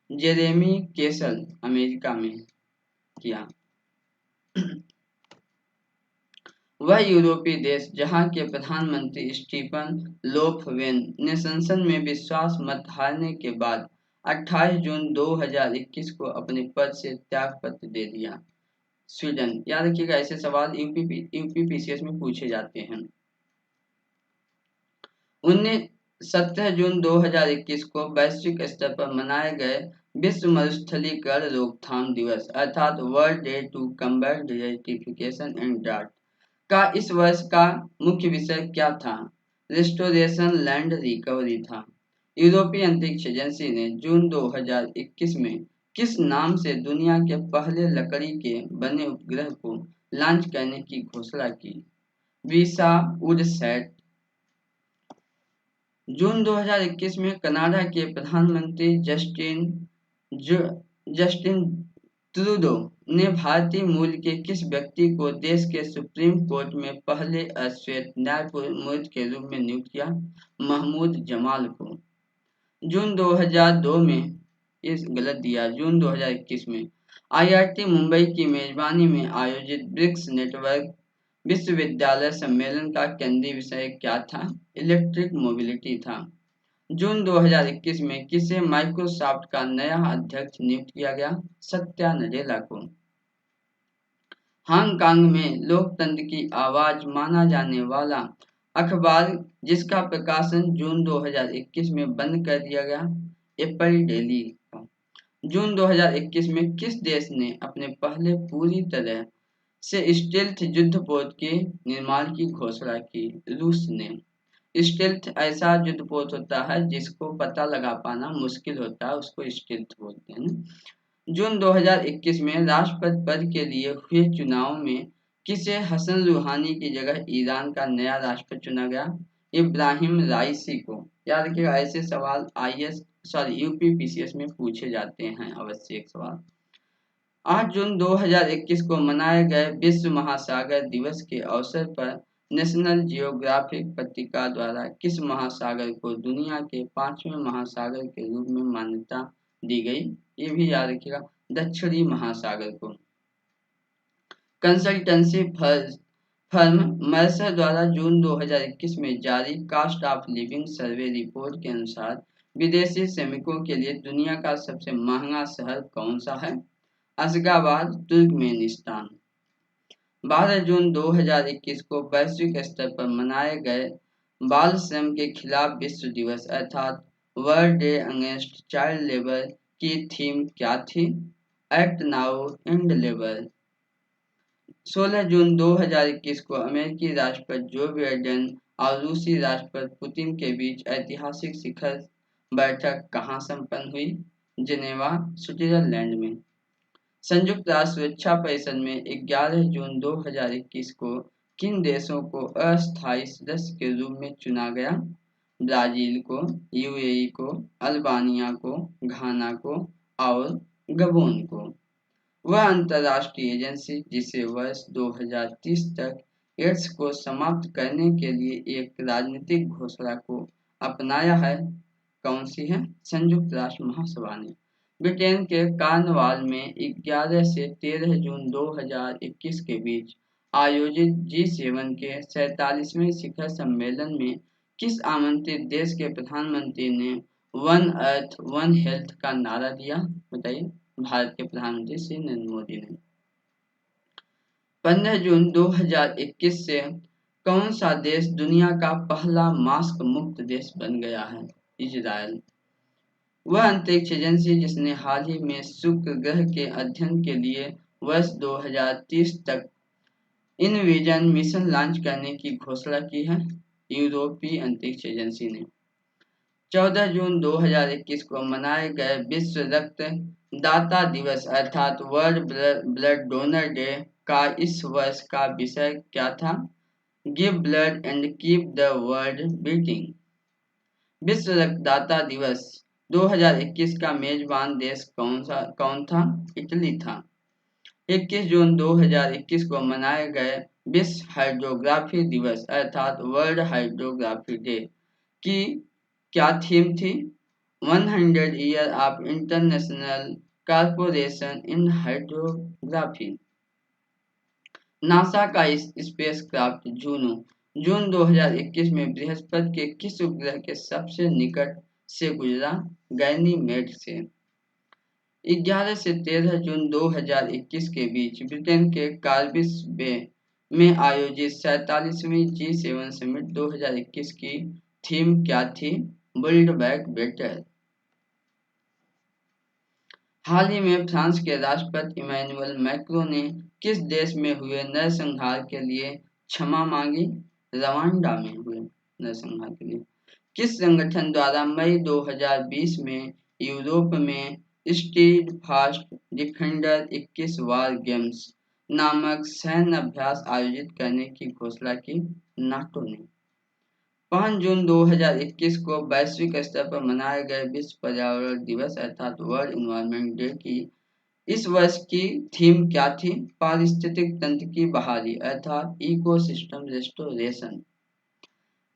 Speaker 1: जेरेमी केसल, अमेरिका में किया। वह यूरोपीय देश जहां के प्रधानमंत्री स्टीफन लोफवेन ने संसद में विश्वास मत हारने के बाद 28 जून 2021 को अपने पद से त्यागपत्र दे दिया। स्वीडन। याद रखिएगा, ऐसे सवाल यूपीपीसीएस में पूछे जाते हैं। 17 जून 2021 को वैश्विक स्तर पर मनाए गए विश्व मरुस्थलीकरण रोकथाम दिवस अर्थात world day to combat desertification and drought का इस वर्ष का मुख्य विषय क्या था? रिस्टोरेशन लैंड रिकवरी था। यूरोपीय अंतरिक्ष एजेंसी ने जून 2021 में किस नाम से दुनिया के पहले लकड़ी के बने उपग्रह को लॉन्च करने की घोषणा की? वीसा वुडसैट। जून 2021 में कनाडा के प्रधानमंत्री जस्टिन ट्रूडो ने भारतीय मूल के किस व्यक्ति को देश के सुप्रीम कोर्ट में पहले अश्वेत न्यायमूर्ति के रूप में नियुक्त किया? महमूद जमाल को। जून 2002 में जून 2021 में आईआईटी मुंबई की मेजबानी में आयोजित ब्रिक्स नेटवर्क विश्वविद्यालय सम्मेलन का केंद्रीय विषय क्या था? इलेक्ट्रिक मोबिलिटी था। जून 2021 में किसे माइक्रोसॉफ्ट का नया अध्यक्ष नियुक्त किया गया? सत्या नडेला को। हांगकांग में लोकतंत्र की आवाज माना जाने वाला अखबार जिसका प्रकाशन जून 2021 में बंद कर दिया गया? एप्पल डेली का। जून 2021 में किस देश ने अपने पहले पूरी तरह से स्टेल्थ युद्धपोत के निर्माण की घोषणा की? रूस ने। स्टेल्थ ऐसा युद्धपोत होता है जिसको पता लगा पाना मुश्किल होता है, उसको स्टेल्थ बोलते हैं ना। जून 2021 में राष्ट्रपति पद के लिए हुए चुनाव में किसे हसन रूहानी की जगह ईरान का नया राष्ट्रपति चुना गया? इब्राहिम राइसी को। याद रखिएगा, ऐसे सवाल यूपीपीसीएस में पूछे जाते हैं अवश्य एक सवाल। 8 जून 2021 को मनाए गए विश्व महासागर दिवस के अवसर पर नेशनल जियोग्राफिक पत्रिका द्वारा किस महासागर को दुनिया के 5वें महासागर के रूप में मान्यता दी गई? ये भी याद रखिएगा, दक्षिणी महासागर को। कंसल्टेंसी फर्म मर्सर द्वारा जून 2021 में जारी cost of living survey report के अनुसार विदेशी श्रमिकों के लिए दुनिया का सबसे महंगा शहर कौन सा है? Ashgabat, Turkmenistan. 12 जून 2021 को वैश्विक स्तर पर मनाए गए बाल श्रम के खिलाफ विश्व दिवस अर्थात world day against child labour की थीम क्या थी? Act now and labour. 16 जून 2021 को अमेरिकी राष्ट्रपति जो बाइडेन और रूसी राष्ट्रपति पुतिन के बीच ऐतिहासिक शिखर बैठक कहाँ संपन्न हुई? जिनेवा, स्विट्जरलैंड में। संयुक्त राष्ट्र सुरक्षा परिषद में 11 जून 2021 को किन देशों को अस्थायी सदस्य के रूप में चुना गया? ब्राजील को, यूएई को, अल्बानिया को, घाना को और गबोन को। वह अंतर्राष्ट्रीय एजेंसी जिसे वर्ष 2030 तक एड्स को समाप्त करने के लिए एक राजनीतिक घोषणा को अपनाया है, कौन सी है? संयुक्त राष्ट्र महासभा ने। ब्रिटेन के कार्नवाल में 11 से 13 जून 2021 के बीच आयोजित G7 के 47वें शिखर सम्मेलन में किस आमंत्रित देश के प्रधानमंत्री ने वन अर्थ वन हेल्थ का नारा दिया? बताइए। भारत के प्रधानमंत्री श्री नरेंद्र मोदी ने। 15 जून 2021 से कौन सा देश दुनिया का पहला मास्क मुक्त देश बन गया है? इजराइल। वह अंतरिक्ष एजेंसी जिसने हाल ही में शुक्र ग्रह के अध्ययन के लिए वर्ष 2030 तक इनविजन मिशन लॉन्च करने की घोषणा की है? यूरोपीय अंतरिक्ष एजेंसी ने। 14 जून 2021 को मनाए गए विश्व रक्त दाता दिवस अर्थात वर्ल्ड ब्लड डोनर डे का इस वर्ष का विषय क्या था? Give blood and keep the world beating. विश्व रक्तदाता दिवस 2021 का मेजबान देश कौन था? इटली था। 21 जून 2021 को मनाए गए विश्व हाइड्रोग्राफी दिवस अर्थात वर्ल्ड हाइड्रोग्राफी डे की क्या थीम थी? 100 year of international corporation in hydrography. NASA का स्पेसक्राफ्ट जूनो जून 2021 में बृहस्पति के किस उपग्रह के सबसे निकट से गुजरा? गैनीमेड से। 11 से 13 जून 2021 के बीच ब्रिटेन के कार्डिफ बे में आयोजित 47वीं G7 समिट 2021 की थीम क्या थी? Build back better. हाल ही में फ्रांस के राष्ट्रपति इमैनुअल मैक्रों ने किस देश में हुए नरसंहार के लिए क्षमा मांगी? रवांडा में हुए नरसंहार के लिए। किस संगठन द्वारा मई 2020 में यूरोप में स्टीडफास्ट डिफेंडर 21 वार गेम्स नामक सैन्य अभ्यास आयोजित करने की घोषणा की? नाटो ने। 5 जून 2021 को वैश्विक स्तर पर मनाए गए विश्व पर्यावरण दिवस अर्थात वर्ल्ड एनवायरनमेंट डे की इस वर्ष की थीम क्या थी? पारिस्थितिक तंत्र की बहाली अर्थात इकोसिस्टम रेस्टोरेशन।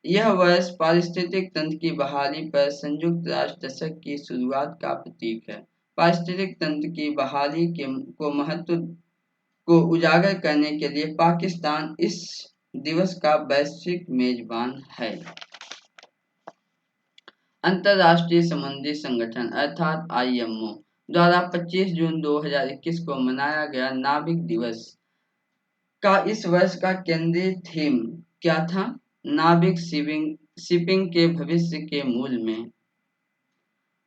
Speaker 1: यह वर्ष पारिस्थितिक तंत्र की बहाली पर संयुक्त राष्ट्र दशक की शुरुआत का प्रतीक है। पारिस्थितिक तंत्र की बहाली को महत्व को उजागर करने के लिए पाकिस्तान इस दिवस का वैश्विक मेजबान है। अंतर्राष्ट्रीय समुद्री संगठन अर्थात IMO द्वारा 25 जून 2021 को मनाया गया नाविक दिवस का इस वर्ष का केंद्रीय थीम क्या था? नाविक शिपिंग के भविष्य के मूल में।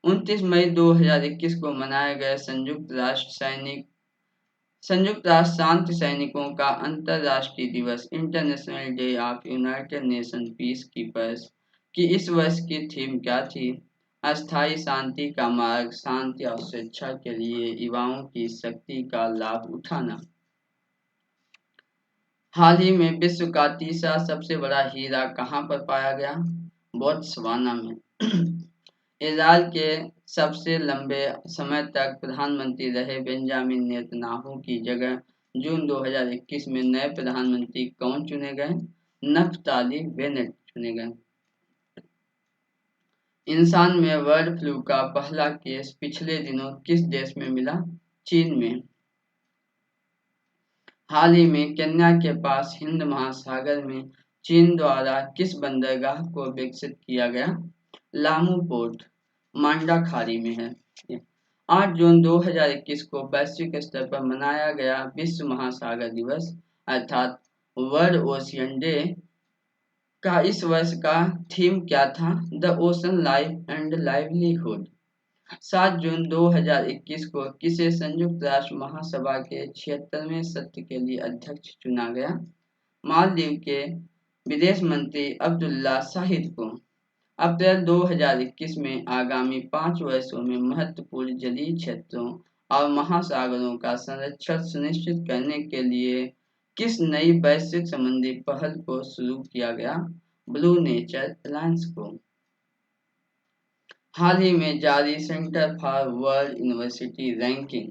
Speaker 1: 29 मई 2021 को मनाया गया संयुक्त राष्ट्र शांति सैनिकों का अंतर्राष्ट्रीय दिवस international day of United nation peace keepers की इस वर्ष की थीम क्या थी? अस्थायी शांति का मार्ग, शांति और स्वेच्छा के लिए युवाओं की शक्ति का लाभ उठाना। हाल ही में विश्व का तीसरा सबसे बड़ा हीरा कहाँ पर पाया गया? बोत्सवाना में। इजराइल के सबसे लंबे समय तक प्रधानमंत्री रहे बेंजामिन नेतन्याहू की जगह जून 2021 में नए प्रधानमंत्री कौन चुने गए? नफ्ताली बेनेट चुने गए। इंसान में बर्ड फ्लू का पहला केस पिछले दिनों किस देश में मिला? चीन में। हाल ही में केन्या के पास हिंद महासागर में चीन द्वारा किस बंदरगाह को विकसित किया गया? लामू पोर्ट मांडा खाड़ी में है। 8 जून 2021 को वैश्विक स्तर पर मनाया गया विश्व महासागर दिवस अर्थात वर्ल्ड ओशियन डे का इस वर्ष का थीम क्या था? The ocean life and livelihood. 7 जून 2021 को किसे संयुक्त राष्ट्र महासभा के 76वें सत्र के लिए अध्यक्ष चुना गया? मालदीव के विदेश मंत्री अब्दुल्ला शाहिद को। अप्रैल 2021 में आगामी 5 वर्षों में महत्वपूर्ण जलीय क्षेत्रों और महासागरों का संरक्षण सुनिश्चित करने के लिए किस नई वैश्विक समुद्री पहल को शुरू किया गया? ब्लू नेचर अलायंस को। हाल ही में जारी centre for world university ranking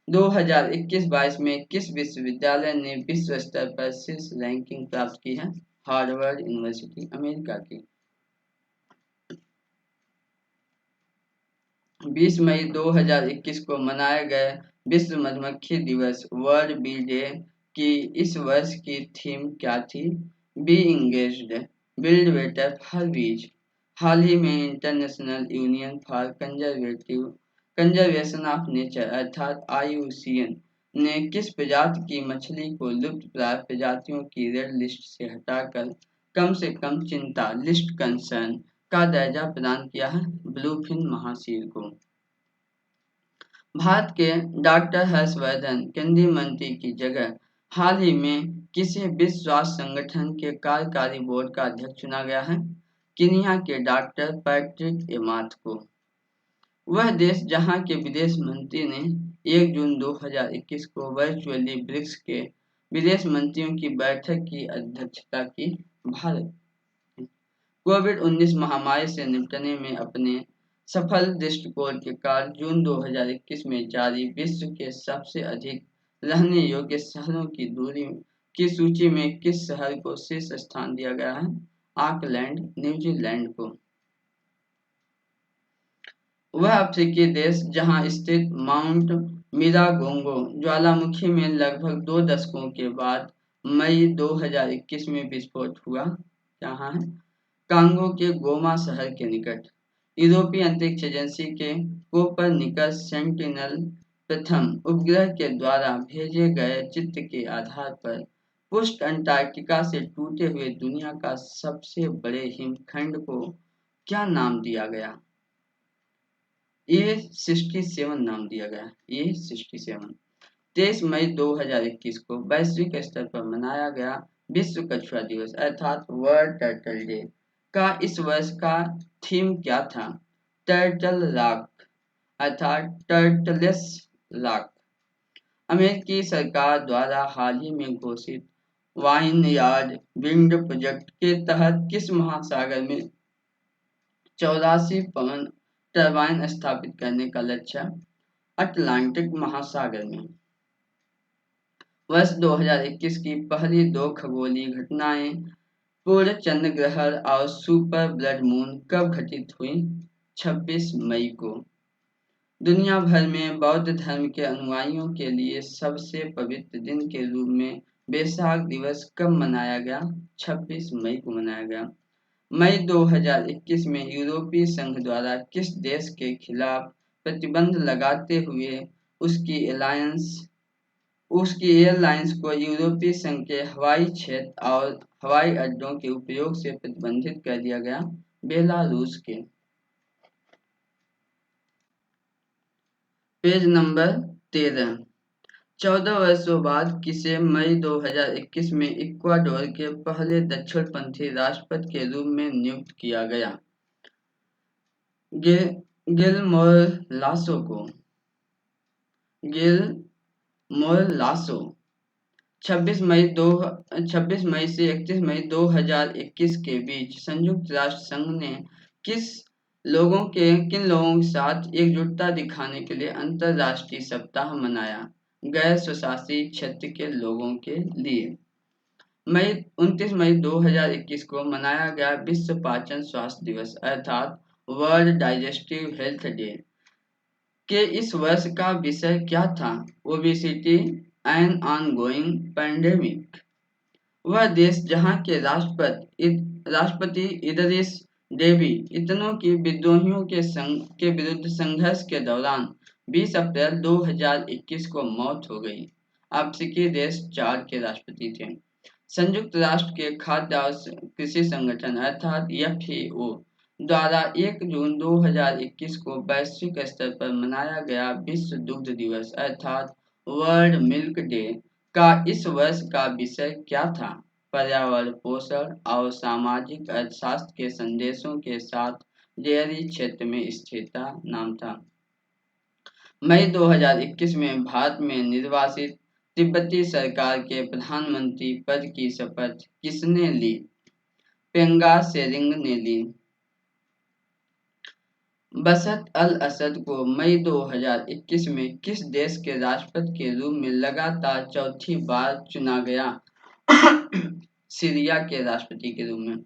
Speaker 1: 2021-22 में किस विश्वविद्यालय ने विश्व स्तर पर शीर्ष रैंकिंग प्राप्त की है? हार्वर्ड यूनिवर्सिटी अमेरिका की। 20 मई 2021 को मनाए गए विश्व मधुमक्खी दिवस वर्ल्ड बी डे की इस वर्ष की थीम क्या थी? Be engaged, build better for bees. हाल ही में International Union for Conservation of Nature अर्थात IUCN ने किस प्रजाति की मछली को लुप्तप्राय प्रजातियों की रेड लिस्ट से हटाकर कम से कम चिंता लिस्ट कंसर्न का दर्जा प्रदान किया है? ब्लूफिन महासीर को। भारत के डॉक्टर हर्षवर्धन केंद्रीय मंत्री की जगह हाल ही में किसे विश्व स्वास्थ्य संगठन के कार्यकारी बोर्ड का अध्यक्ष चुना गया है? केन्या के डॉक्टर पैट्रिक एमाथ को। वह देश जहां के विदेश मंत्री ने 1 जून 2021 को वर्चुअली ब्रिक्स के विदेश मंत्रियों की बैठक की अध्यक्षता की। भारत। कोविड-19 महामारी से निपटने में अपने सफल दृष्टिकोण के कारण जून 2021 में जारी विश्व के सबसे अधिक रहने योग्य शहरों की दूरी की सूची में किस शहर को शीर्ष स्थान दिया गया है? ऑकलैंड, न्यूजीलैंड को। वह अफ्रीकी देश जहां स्थित माउंट मिरागोंगो ज्वालामुखी में लगभग 2 दशकों के बाद मई 2021 में विस्फोट हुआ। कहाँ है? कांगो के गोमा शहर के निकट। यूरोपीय अंतरिक्ष एजेंसी के कोपरनिकस सेंटिनल प्रथम उपग्रह के द्वारा भेजे गए चित्र के आधार पर पुष्ट अंटार्कटिका से टूटे हुए दुनिया का सबसे बड़े हिमखंड को क्या नाम दिया गया? A67 नाम दिया गया। A67 23 मई 2021 को वैश्विक स्तर पर मनाया गया विश्व कछुआ दिवस अर्थात वर्ल्ड टर्टल डे का इस वर्ष का थीम क्या था? टर्टल रॉक अर्थात टर्टलेस रॉक। अमेरिकी सरकार द्वारा हाल ही में घोषित वाइनयार्ड विंड प्रोजेक्ट के तहत किस महासागर में 84 पवन टरबाइन स्थापित करने का लक्ष्य? अटलांटिक महासागर में। वर्ष 2021 की पहली 2 खगोलीय घटनाएं पूर्ण चंद्र ग्रहण और सुपर ब्लड मून कब घटित हुई? 26 मई को। दुनिया भर में बौद्ध धर्म के अनुयायियों के लिए सबसे पवित्र दिन के रूप में वैशाख दिवस कब मनाया गया? 26 मई को मनाया गया। मई 2021 में यूरोपीय संघ द्वारा किस देश के खिलाफ प्रतिबंध लगाते हुए उसकी एयरलाइंस को यूरोपीय संघ के हवाई क्षेत्र और हवाई अड्डों के उपयोग से प्रतिबंधित कर दिया गया? बेलारूस के। Page number 13। 14 वर्षों बाद किसे मई 2021 में इक्वाडोर के पहले दक्षिणपंथी राष्ट्रपति के रूप में नियुक्त किया गया? गिलर्मो लासो को। 26 मई से 31 मई 2021 के बीच संयुक्त राष्ट्र संघ ने किन लोगों के साथ एकजुटता दिखाने के लिए अंतर्राष्ट्रीय सप्ताह मनाया? गैर स्वशासी क्षेत्र के लोगों के लिए। 29 मई 2021 को मनाया गया विश्व पाचन स्वास्थ्य दिवस अर्थात वर्ल्ड डाइजेस्टिव हेल्थ डे के इस वर्ष का विषय क्या था? Obesity an ongoing pandemic. वह देश जहां के राष्ट्रपति इदरिस डेबी इतनो की विद्रोहियों के विरुद्ध संघर्ष के दौरान 20 अप्रैल 2021 को मौत हो गई। अफ्रीकी देश 4 के राष्ट्रपति थे। संयुक्त राष्ट्र के खाद्य और कृषि संगठन अर्थात FAO द्वारा 1 जून 2021 को वैश्विक स्तर पर मनाया गया विश्व दुग्ध दिवस अर्थात वर्ल्ड मिल्क डे का इस वर्ष का विषय क्या था? पर्यावरण, पोषण और सामाजिक अर्थशास्त्र के संदेशों के साथ डेयरी क्षेत्र में स्थिरता नाम था। मई 2021 में भारत में निर्वासित तिब्बती सरकार के प्रधानमंत्री पद की शपथ किसने ली? पेंगा सेरिंग ने ली। बशर अल-असद को मई 2021 में किस देश के राष्ट्रपति के रूप में लगातार चौथी बार चुना गया? सीरिया के राष्ट्रपति के रूप में।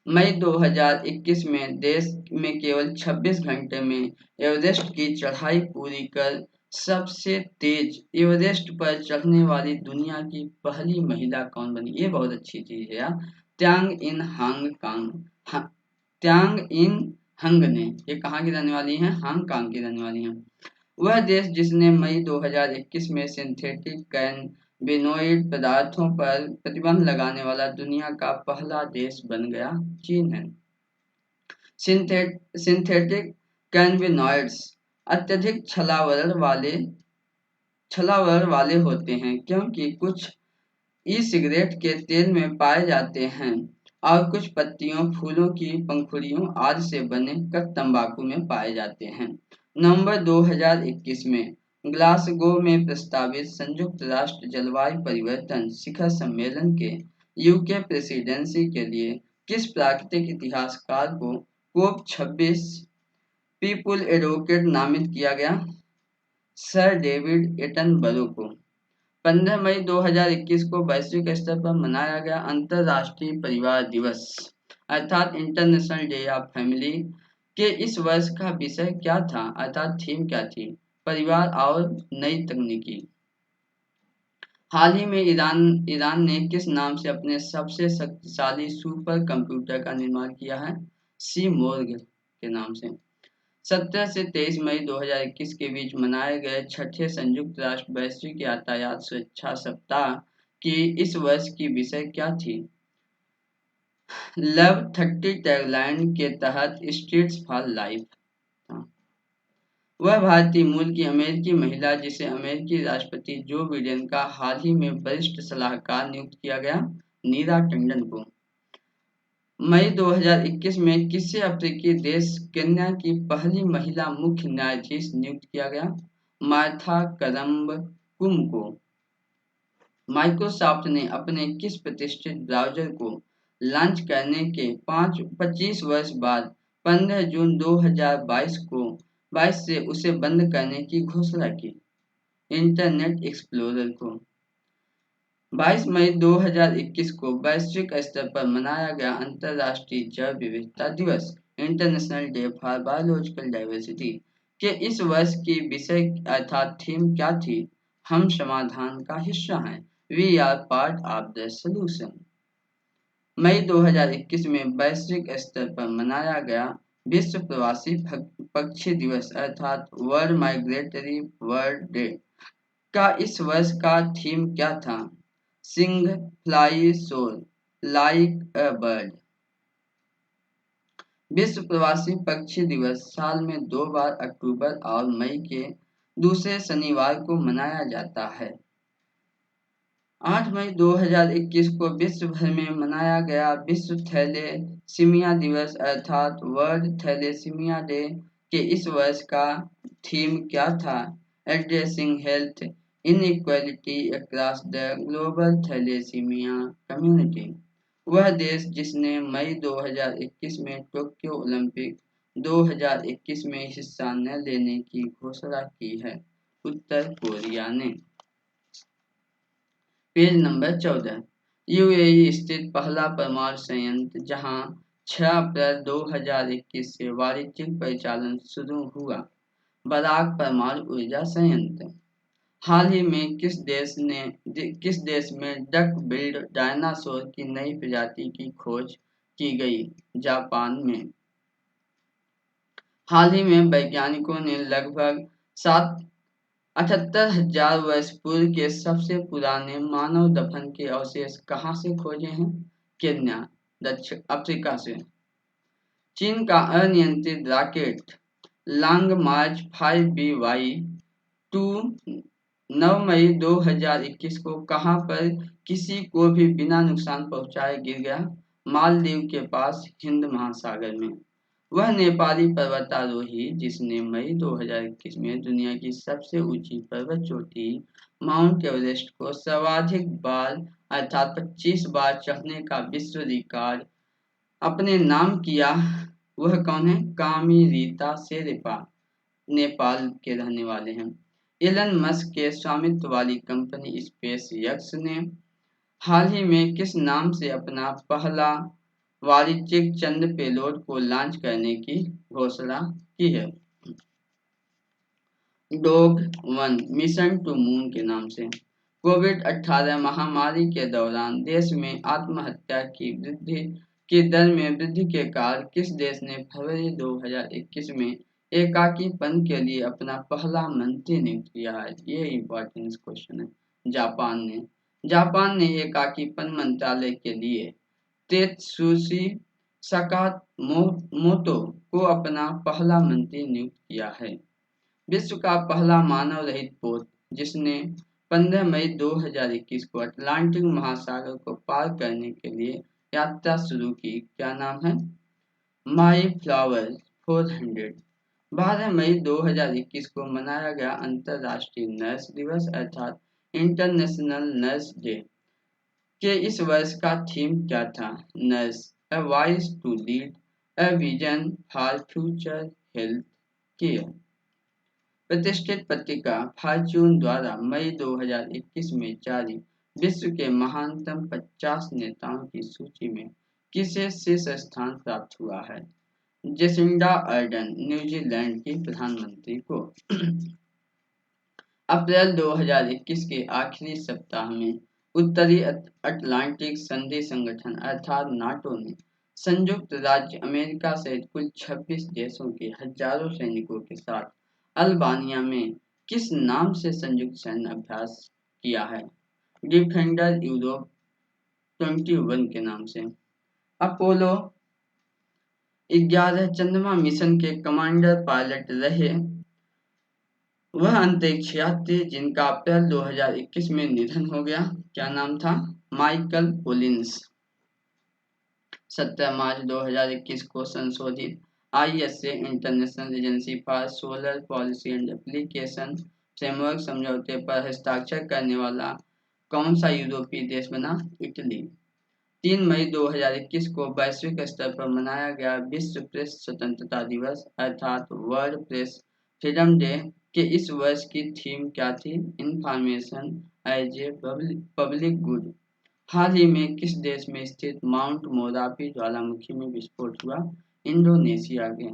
Speaker 1: मई 2021 में देश में केवल 26 घंटे में एवरेस्ट की चढ़ाई पूरी कर सबसे तेज एवरेस्ट पर चढ़ने वाली दुनिया की पहली महिला कौन बनी? ये बहुत अच्छी चीज है यार। त्यांग इन हंग ने। ये कहाँ की रहने वाली हैं? हांगकांग की रहने वाली हैं। वह देश जिसने मई 2021 में सिंथेटिक कैनबिनोइड पदार्थों पर प्रतिबंध लगाने वाला दुनिया का पहला देश बन गया? चीन है। सिंथेटिक कैनबिनोइड्स अत्यधिक छलावरण वाले होते हैं क्योंकि कुछ ई-सिगरेट के तेल में पाए जाते हैं और कुछ पत्तियों, फूलों की पंखुड़ियों आदि से बने कट तंबाकू में पाए जाते हैं। नवंबर 2021 में ग्लासगो में प्रस्तावित संयुक्त राष्ट्र जलवायु परिवर्तन शिखर सम्मेलन के यूके प्रेसिडेंसी के लिए किस प्राकृतिक इतिहासकार को कोप 26 पीपुल एडवोकेट नामित किया गया? सर डेविड एटनबरो को। 15 मई 2021 को वैश्विक स्तर पर मनाया गया अंतर्राष्ट्रीय परिवार दिवस अर्थात इंटरनेशनल डे ऑफ फैमिली के इस वर्ष का विषय क्या था अर्थात थीम क्या थी? परिवार और नई तकनीकी। हाल ही में ईरान ने किस नाम से अपने सबसे शक्तिशाली सुपर कंप्यूटर का निर्माण किया है? सीमोर्ग के नाम से। 17 से 23 मई 2021 के बीच मनाए गए छठे संयुक्त राष्ट्र वैश्विक यातायात सुरक्षा सप्ताह की इस वर्ष की विषय क्या थी? लव 30 टैगलाइन के तहत स्ट्रीट्स फॉर लाइफ था। वह भारतीय मूल की अमेरिकी महिला जिसे अमेरिकी राष्ट्रपति जो बिडेन का हाल ही में वरिष्ठ सलाहकार नियुक्त किया गया, नीरा टंडन को। मई 2021 में किसे अफ्रीकी देश केन्या की पहली महिला मुख्य न्यायाधीश नियुक्त किया गया? मार्था करम्बकुम को। माइक्रोसॉफ्ट ने अपने किस प्रतिष्ठित ब्राउज़र को लॉन्च करने के 25 वर्ष बाद 15 जून 2022 से उसे बंद करने की घोषणा की? इंटरनेट एक्सप्लोरर को। 22 मई 2021 को वैश्विक स्तर पर मनाया गया अंतर्राष्ट्रीय जैव विविधता दिवस, international day for biological diversity के इस वर्ष की विषय अर्थात थीम क्या थी? हम समाधान का हिस्सा हैं, we are part of the solution. मई 2021 में वैश्विक स्तर पर मनाया गया विश्व प्रवासी पक्षी दिवस अर्थात वर्ल्ड माइग्रेटरी बर्ड डे का इस वर्ष का थीम क्या था? Sing fly soar like a bird. विश्व प्रवासी पक्षी दिवस साल में 2 बार अक्टूबर और मई के दूसरे शनिवार को मनाया जाता है। 8 मई 2021 को विश्व भर में मनाया गया विश्व थैलेसीमिया दिवस अर्थात वर्ल्ड थैलेसीमिया डे के इस वर्ष का थीम क्या था? Addressing health inequality across the global thalassaemia community. वह देश जिसने मई 2021 में टोक्यो ओलंपिक 2021 में हिस्सा न लेने की घोषणा की है? उत्तर कोरिया ने। Page number 14। यूएई स्थित पहला परमाणु संयंत्र जहां 6 अप्रैल 2021 से वाणिज्यिक परिचालन शुरू हुआ, बराक परमाणु ऊर्जा संयंत्र। हाल ही में किस देश में डक बिल्ड डायनासोर की नई प्रजाति की खोज की गई? जापान में। हाल ही में वैज्ञानिकों ने लगभग 78,000 वर्ष पूर्व के सबसे पुराने मानव दफन के अवशेष कहाँ से खोजे हैं? केन्या, दक्षिण अफ्रीका से। चीन का अनियंत्रित रॉकेट लॉन्ग मार्च 5BY-2 9 मई 2021 को कहां पर किसी को भी बिना नुकसान पहुंचाए गिर गया? मालदीव के पास हिंद महासागर में। वह नेपाली पर्वतारोही जिसने मई 2021 में दुनिया की सबसे ऊंची पर्वत चोटी माउंट एवरेस्ट को सर्वाधिक बार अर्थात 25 बार चढ़ने का विश्व रिकॉर्ड अपने नाम किया, वह कौन है? कामिरीता शेरपा, नेपाल के रहने वाले हैं। एलन मस्क के स्वामित्व वाली कंपनी स्पेस एक्स ने हाल ही में किस नाम से अपना पहला वाणिज्यिक चंद्र पेलोड को लॉन्च करने की घोषणा की है? डॉग 1 मिशन टू मून के नाम से। कोविड-18 महामारी के दौरान देश में आत्महत्या की दर में वृद्धि के कारण किस देश ने फरवरी 2021 में एकाकीपन के लिए अपना पहला मंत्री नियुक्त किया है? ये इम्पोर्टेंट क्वेश्चन है। जापान ने एकाकीपन मंत्रालय के लिए तेत्सुशी सकामोटो को अपना पहला मंत्री नियुक्त किया है। विश्व का पहला मानव रहित पोत जिसने 15 मई 2021 को अटलांटिक महासागर को पार करने के लिए यात्रा शुरू की, क्या नाम है? माई फ्लावर 400। 12 मई 2021 को मनाया गया अंतर्राष्ट्रीय नर्स दिवस अर्थात इंटरनेशनल नर्स डे के इस वर्ष का थीम क्या था? Nurse a voice to lead a vision for future health care. प्रतिष्ठित पत्रिका फॉर्च्यून द्वारा मई 2021 में जारी विश्व के महानतम 50 नेताओं की सूची में किसे शीर्ष स्थान प्राप्त हुआ है? जेसिंडा अर्डन, न्यूजीलैंड की प्रधानमंत्री को। अप्रैल 2021 के आखिरी सप्ताह में उत्तरी अटलांटिक संधि संगठन अर्थात नाटो ने संयुक्त राज्य अमेरिका सहित कुल 26 देशों के हजारों सैनिकों के साथ अल्बानिया में किस नाम से संयुक्त सैन्य अभ्यास किया है? डिफेंडर यूरोप 21 के नाम से। अपोलो 11 चंद्रमा मिशन के कमांडर पायलट रहे वह अंतरिक्ष यात्री जिनका अप्रैल 2021 में निधन हो गया, क्या नाम था? Michael Collins. 17 मार्च 2021 को संशोधित ISA international agency for solar policy and application framework समझौते पर हस्ताक्षर करने वाला कौन सा यूरोपीय देश बना? इटली। 3 मई 2021 को वैश्विक स्तर पर मनाया गया विश्व प्रेस स्वतंत्रता दिवस अर्थात वर्ल्ड प्रेस फ्रीडम डे के इस वर्ष की थीम क्या थी? Information as a public good. हाल ही में किस देश में स्थित माउंट मोरापी ज्वालामुखी में विस्फोट हुआ? इंडोनेशिया के।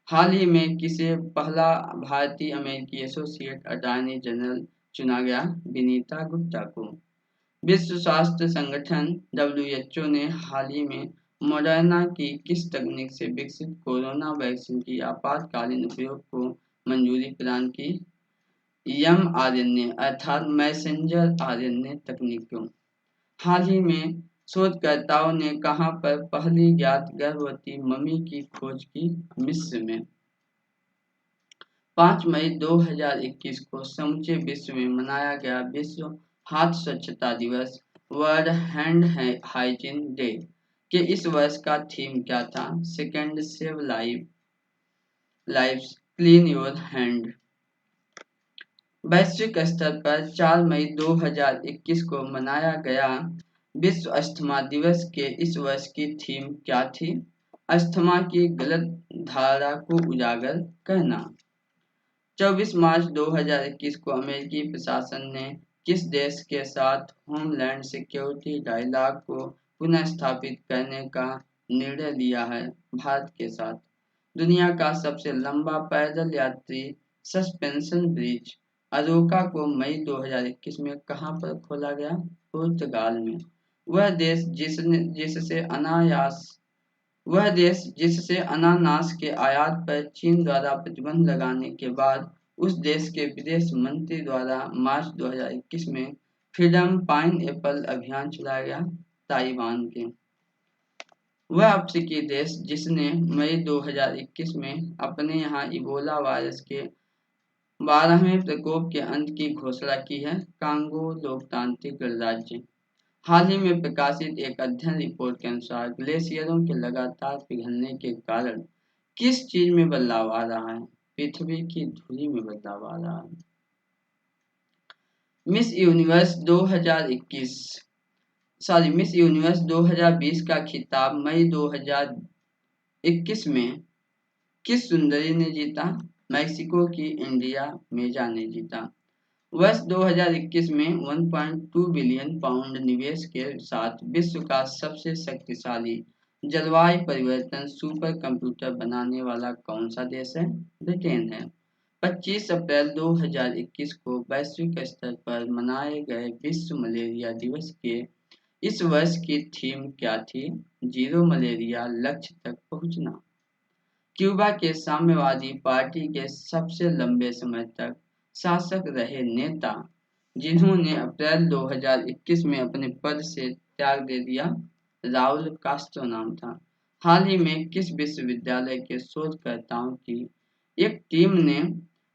Speaker 1: हाल ही में किसे पहला भारतीय अमेरिकी एसोसिएट अटॉर्नी जनरल चुना गया? विनीता गुप्ता को। विश्व स्वास्थ्य संगठन (WHO) ने हाल ही में मॉडर्ना की किस तकनीक से विकसित कोरोना वैक्सीन की आपातकालीन उपयोग को मंजूरी प्रदान की? mRNA अर्थात मैसेंजर आरएनए तकनीक को। हाल ही में शोधकर्ताओं ने कहां पर पहली ज्ञात गर्भवती मम्मी की खोज की? मिस्र में। 5 मई 2021 को समूचे विश्व में मनाया गया विश्व हाथ स्वच्छता दिवस वर्ल्ड हैंड हाइजीन डे के इस वर्ष का थीम क्या था? Second save lives clean your hand. वैश्विक स्तर पर 4 मई 2021 को मनाया गया विश्व अस्थमा दिवस के इस वर्ष की थीम क्या थी? अस्थमा की गलत धारणा को उजागर करना। 24 मार्च 2021 को अमेरिकी प्रशासन ने किस देश के साथ होमलैंड सिक्योरिटी डायलॉग को पुनः स्थापित करने का निर्णय लिया है? भारत के साथ। दुनिया का सबसे लंबा पैदल यात्री सस्पेंशन ब्रिज अरोका को मई 2021 में कहां पर खोला गया? पुर्तगाल में। वह देश जिससे अनानास के आयात पर चीन द्वारा प्रतिबंध लगाने के बाद उस देश के विदेश मंत्री द्वारा मार्च 2021 में फ्रीडम पाइनएप्पल अभियान चलाया गया? ताइवान के। वह अफ्रीकी देश जिसने मई 2021 में अपने यहाँ इबोला वायरस के 12वें प्रकोप के अंत की घोषणा की है? कांगो लोकतांत्रिक गणराज्य। हाल ही में प्रकाशित एक अध्ययन रिपोर्ट के अनुसार ग्लेशियरों के लगातार पिघलने के कारण किस चीज में बदलाव आ रहा है? पृथ्वी की धुरी में बदलाव आ रहा है। मिस यूनिवर्स 2020 का खिताब मई 2021 में किस सुंदरी ने जीता? मैक्सिको की इंडिया मेजा ने जीता। वर्ष 2021 में 1.2 बिलियन पाउंड निवेश के साथ विश्व का सबसे शक्तिशाली जलवायु परिवर्तन सुपर कंप्यूटर बनाने वाला कौन सा देश है? ब्रिटेन है। 25 अप्रैल 2021 को वैश्विक स्तर पर मनाए गए विश्व मलेरिया दिवस के इस वर्ष की थीम क्या थी? जीरो मलेरिया लक्ष्य तक पहुंचना। क्यूबा के साम्यवादी पार्टी के सबसे लंबे समय तक शासक रहे नेता जिन्होंने अप्रैल 2021 में अपने पद से त्याग दे दिया, राउल कास्ट्रो नाम था। हाल ही में किस विश्वविद्यालय के शोधकर्ताओं की एक टीम ने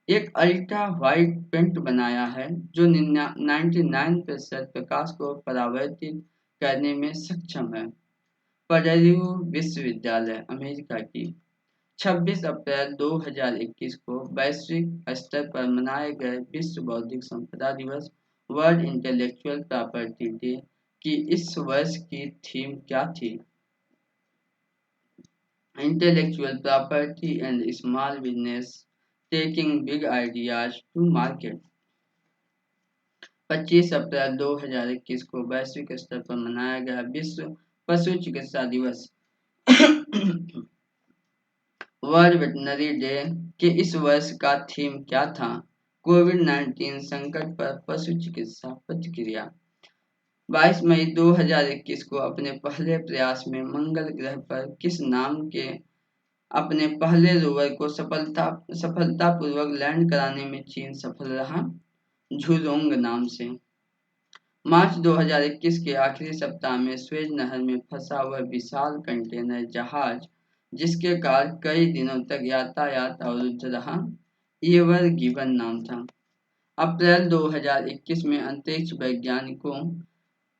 Speaker 1: एक अल्ट्रा व्हाइट पेंट बनाया है जो 99% प्रकाश को परावर्तित करने में सक्षम है? पर्ड्यू विश्वविद्यालय अमेरिका की। 26 अप्रैल 2021 को वैश्विक स्तर पर मनाए गए विश्व बौद्धिक संपदा दिवस वर्ल्ड इंटेलेक्चुअल प्रॉपर्टी डे की इस वर्ष की थीम क्या थी? Intellectual property and small business taking big ideas to market. 25 अप्रैल 2021 को वैश्विक स्तर पर मनाया गया विश्व पशु चिकित्सा दिवस वर्ल्ड वेटनरी डे के इस वर्ष का थीम क्या था? कोविड-19 संकट पर पशु चिकित्सा प्रतिक्रिया। 22 मई 2021 को अपने पहले प्रयास में मंगल ग्रह पर किस नाम के अपने पहले रोवर को सफलतापूर्वक लैंड कराने में चीन सफल रहा? झुरोंग नाम से। मार्च 2021 के आखिरी सप्ताह में स्वेज नहर में फंसा हुआ विशाल कंटेनर जहाज, जिसके कारण कई दिनों तक यातायात अवरुद्ध रहा, एवर गिवन नाम था। अप्रैल 2021 में अंतरिक्ष वैज्ञानिकों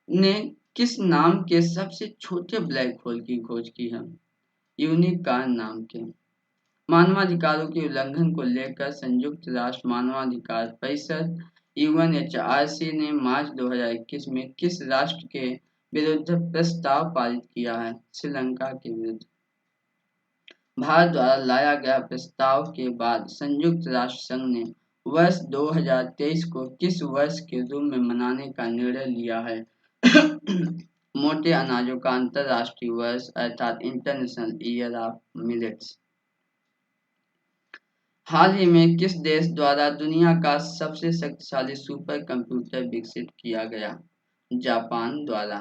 Speaker 1: ने किस नाम के सबसे छोटे ब्लैक होल की खोज की है? यूनिकॉर्न नाम के। मानवाधिकारों के उल्लंघन को लेकर संयुक्त राष्ट्र मानवाधिकार परिषद यूएनएचआरसी ने मार्च 2021 में किस राष्ट्र के विरुद्ध प्रस्ताव पारित किया है? श्रीलंका के विरुद्ध। भारत द्वारा लाया गया प्रस्ताव के बाद संयुक्त राष्ट्र संघ ने वर्ष 2023 को किस वर्ष के रूप में मनाने का निर्णय लिया है? मोटे अनाजों का अंतर्राष्ट्रीय वर्ष अर्थात इंटरनेशनल ईयर ऑफ मिलेट्स। हाल ही में किस देश द्वारा दुनिया का सबसे शक्तिशाली सुपर कंप्यूटर विकसित किया गया? जापान द्वारा।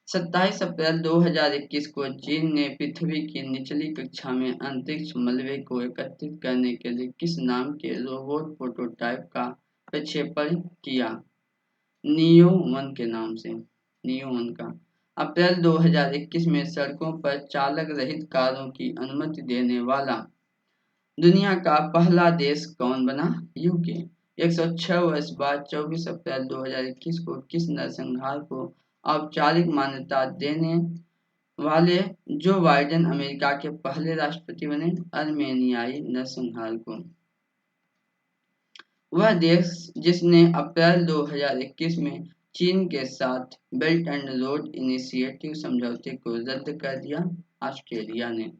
Speaker 1: 27 अप्रैल 2021 को चीन ने पृथ्वी की निचली कक्षा में अंतरिक्ष मलबे को एकत्रित करने के लिए किस नाम के रोबोट प्रोटोटाइप का प्रक्षेपण किया? नियो 1 के नाम से। नियो 1 का। अप्रैल 2021 में सड़कों पर चालक रहित कारों की अनुमति देने वाला दुनिया का पहला देश कौन बना? यूके। 106 वर्ष बाद 24 अप्रैल 2021 को किस नरसंहार को औपचारिक मान्यता देने वाले जो बाइडेन अमेरिका के पहले राष्ट्रपति बने? अर्मेनियाई नरसंहार को। वह देश जिसने अप्रैल 2021 में चीन के साथ बेल्ट एंड रोड इनिशिएटिव समझौते को रद्द कर दिया? ऑस्ट्रेलिया ने।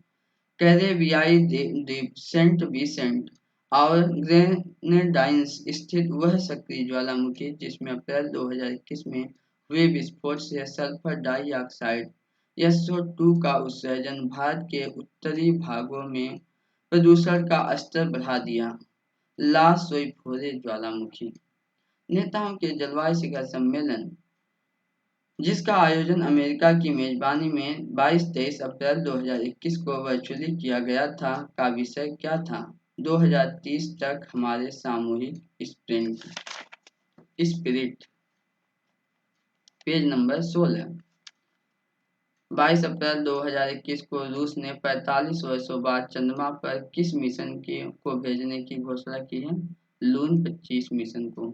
Speaker 1: कैरेबियाई द्वीप सेंट विसेंट और ग्रेनेडाइंस स्थित वह सक्रिय ज्वालामुखी जिसमें अप्रैल 2021 में हुए विस्फोट से सल्फर डाइऑक्साइड SO2 का उत्सर्जन भारत के उत्तरी भागों में प्रदूषण का स्तर बढ़ा दिया। ला सोइफोरे ज्वालामुखी। नेताओं के जलवायु शिखर सम्मेलन, जिसका आयोजन अमेरिका की मेजबानी में 22-23 अप्रैल 2021 को वर्चुअली किया गया था, का विषय क्या था? 2030 तक हमारे सामूहिक स्पिरिट। Page number 16। 22 अप्रैल 2021 को रूस ने 45 वर्षों बाद चंद्रमा पर किस मिशन को भेजने की घोषणा की है? लून 25 मिशन को।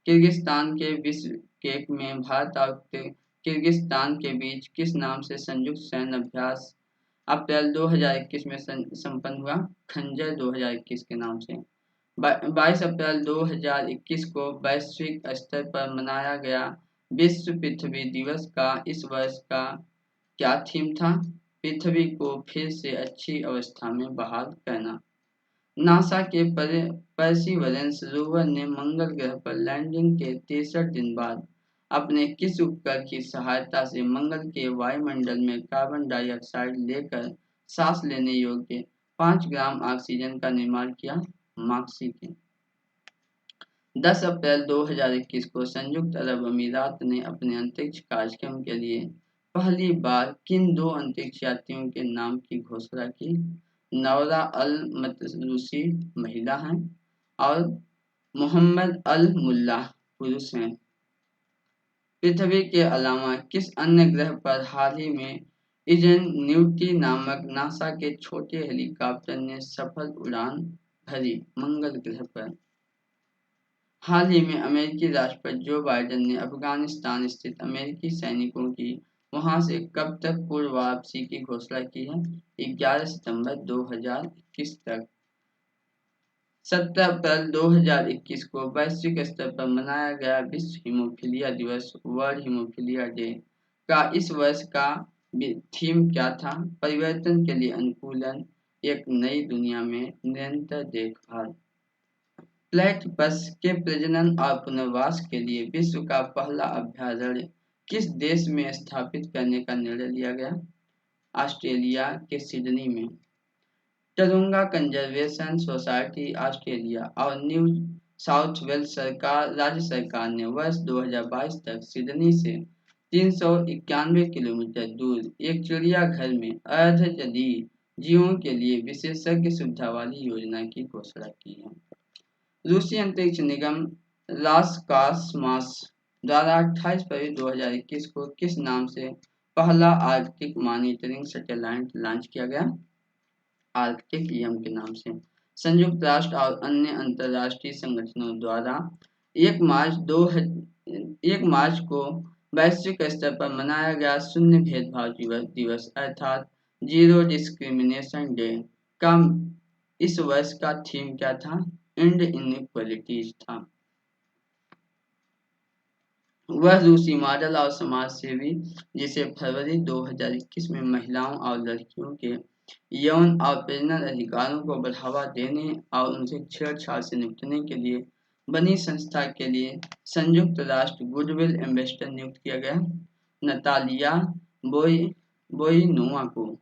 Speaker 1: किर्गिस्तान के बिश्केक में भारत और किर्गिस्तान के बीच किस नाम से संयुक्त सैन्य अभ्यास अप्रैल 2021 में संपन्न हुआ? खंजर 2021 के नाम से। 22 अप्रैल 2021 को वैश्विक स्तर पर मनाया गया विश्व पृथ्वी दिवस का इस वर्ष का क्या थीम था? पृथ्वी को फिर से अच्छी अवस्था में बहाल करना। नासा के परसिवरेंस रोवर ने मंगल ग्रह पर लैंडिंग के 63 दिन बाद अपने किस उपकरण की सहायता से मंगल के वायुमंडल में कार्बन डाइऑक्साइड लेकर सांस लेने योग्य 5 ग्राम ऑक्सीजन का निर्माण किया? माक्सी के। 10 अप्रैल 2021 को संयुक्त अरब अमीरात ने अपने अंतरिक्ष कार्यक्रम के लिए पहली बार किन 2 अंतरिक्ष यात्रियों के नाम की घोषणा की? नौरा अल मतरूसी महिला हैं और मोहम्मद अल मुल्ला पुरुष हैं। पृथ्वी के अलावा किस अन्य ग्रह पर हाल ही में इजेन्यूटी नामक नासा के छोटे हेलीकॉप्टर ने सफल उड़ान भरी? मंगल ग्रह पर। हाल ही में अमेरिकी राष्ट्रपति जो बाइडेन ने अफगानिस्तान स्थित अमेरिकी सैनिकों की वहां से कब तक पूर्व वापसी की घोषणा की है? 11 सितंबर 2021 तक। 17 अप्रैल 2021 को वैश्विक स्तर पर मनाया गया विश्व हीमोफीलिया दिवस वर्ल्ड हीमोफीलिया डे का इस वर्ष का थीम क्या था? परिवर्तन के लिए अनुकूलन, एक नई दुनिया में निरंतर देखभाल। प्लेटिपस के प्रजनन और पुनर्वास के लिए विश्व का पहला अभयारण्य किस देश में स्थापित करने का निर्णय लिया गया? ऑस्ट्रेलिया के सिडनी में। टरूंगा कंजर्वेशन सोसाइटी ऑस्ट्रेलिया और न्यू साउथ वेल्स राज्य सरकार ने वर्ष 2022 तक सिडनी से 391 किलोमीटर दूर एक चिड़ियाघर में अर्ध-जलीय जीवों के लिए विशेषज्ञ सुविधा वाली योजना की घोषणा की है। रूसी अंतरिक्ष निगम रोसकॉस्मोस द्वारा 28 फरवरी 2021 को किस नाम से पहला आर्कटिक मॉनिटरिंग सैटेलाइट लॉन्च किया गया? आर्कटिक EM के नाम से। संयुक्त राष्ट्र और अन्य अंतर्राष्ट्रीय संगठनों द्वारा 1 मार्च को वैश्विक स्तर पर मनाया गया शून्य भेदभाव दिवस अर्थात जीरो डिस्क्रिमिनेशन डे का इस वर्ष का थीम क्या था? एंड इनइक्वालिटीज था। वह रूसी मॉडल और समाज सेवी जिसे फरवरी 2021 में महिलाओं और लड़कियों के यौन और प्रजनन अधिकारों को बढ़ावा देने और उनसे छेड़छाड़ से निपटने के लिए बनी संस्था के लिए संयुक्त राष्ट्र गुडविल एम्बेसडर नियुक्त किया गया नतालिया बोइनोवा को।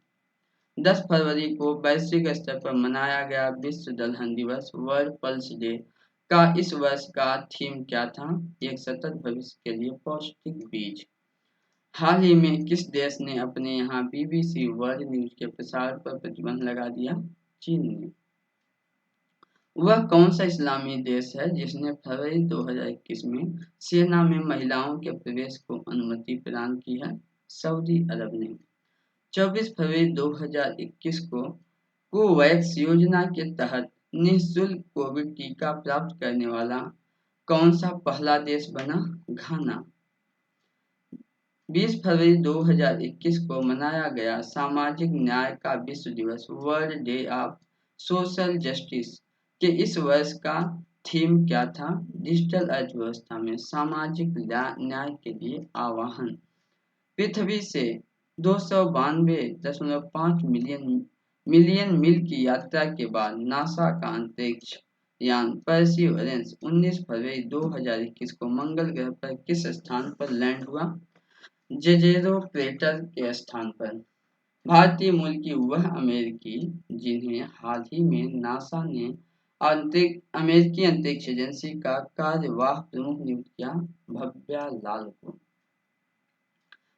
Speaker 1: 10 फरवरी को वैश्विक स्तर पर मनाया गया विश्व दलहन दिवस वर्ल्ड पल्स डे का इस वर्ष का थीम क्या था? एक सतत भविष्य के लिए पौष्टिक बीज। हाल ही में किस देश ने अपने यहाँ BBC वर्ल्ड न्यूज के प्रसार पर प्रतिबंध लगा दिया? चीन ने। वह कौन सा इस्लामी देश है जिसने फरवरी 2021 में सेना में महिलाओं के प्रवेश को अनुमति प्रदान की है? सऊदी अरब ने। 24 फरवरी 2021 को कोवैक्स योजना के तहत निःशुल्क कोविड टीका प्राप्त करने वाला कौन सा पहला देश बना? घाना। 20 फरवरी 2021 को मनाया गया सामाजिक न्याय का विश्व दिवस world day of social justice के इस वर्ष का थीम क्या था? डिजिटल अर्थव्यवस्था में सामाजिक न्याय के लिए आह्वान। पृथ्वी से 292.5 मिलियन मील की यात्रा के बाद नासा का अंतरिक्ष यान परसिवरेंस 19 फरवरी 2021 को मंगल ग्रह पर किस स्थान पर लैंड हुआ? जेजेरो क्रेटर के स्थान पर। भारतीय मूल की वह अमेरिकी जिन्हें हाल ही में नासा ने अमेरिकी अंतरिक्ष एजेंसी का कार्यवाह प्रमुख नियुक्त किया भव्या लाल को।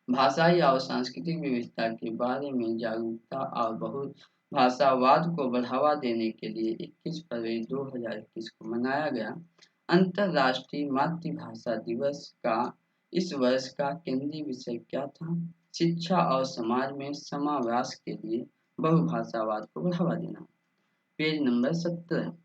Speaker 1: भाषाई और सांस्कृतिक विविधता के बारे में जागरूकता और बहुभाषावाद को बढ़ावा देने के लिए 21 फरवरी 2021 को मनाया गया अंतर्राष्ट्रीय मातृभाषा दिवस का इस वर्ष का केंद्रीय विषय क्या था? शिक्षा और समाज में समावेश के लिए बहुभाषावाद को बढ़ावा देना। Page number 17।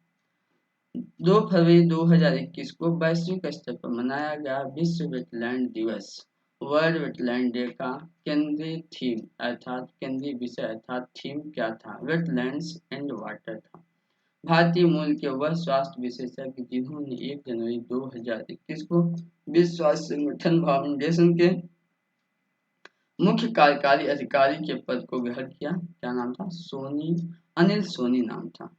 Speaker 1: 2 फरवरी 2021 को वैश्विक स्तर पर मनाया गया विश्व वेटलैंड दिवस वर्ल्ड वेटलैंड डे का केंद्रीय विषय अर्थात थीम क्या था? वेटलैंड्स एंड वाटर था। भारतीय मूल के वह स्वास्थ्य विशेषज्ञ जिन्होंने 1 जनवरी 2021 को विश्व स्वास्थ्य संगठन फाउंडेशन के मुख्य कार्यकारी अधिकारी के पद को ग्रहण किया, क्या नाम था? अनिल सोनी नाम था।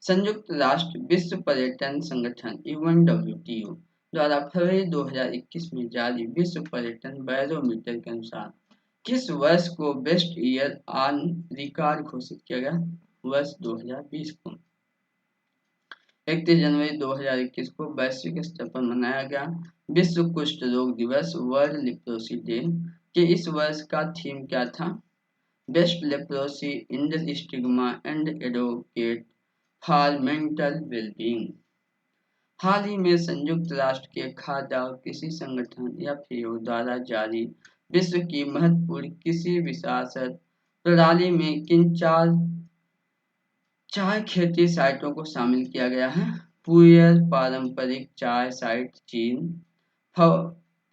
Speaker 1: संयुक्त राष्ट्र विश्व पर्यटन संगठन UNWTO द्वारा फरवरी 2021 में जारी विश्व पर्यटन बैरोमीटर के अनुसार किस वर्ष को बेस्ट ईयर ऑन रिकॉर्ड घोषित किया गया? वर्ष 2020 को। 31 जनवरी 2021 को वैश्विक स्तर पर मनाया गया विश्व कुष्ठ रोग दिवस वर्ल्ड लेप्रोसी डे के इस वर्ष का थीम क्या था? Beat leprosy end stigma and advocate for mental wellbeing. हाल ही में संयुक्त राष्ट्र के खाद्य और कृषि संगठन FAO द्वारा जारी विश्व की महत्वपूर्ण कृषि विरासत प्रणाली में किन चाय खेती साइटों को शामिल किया गया है? पुयर पारंपरिक चाय साइट चीन,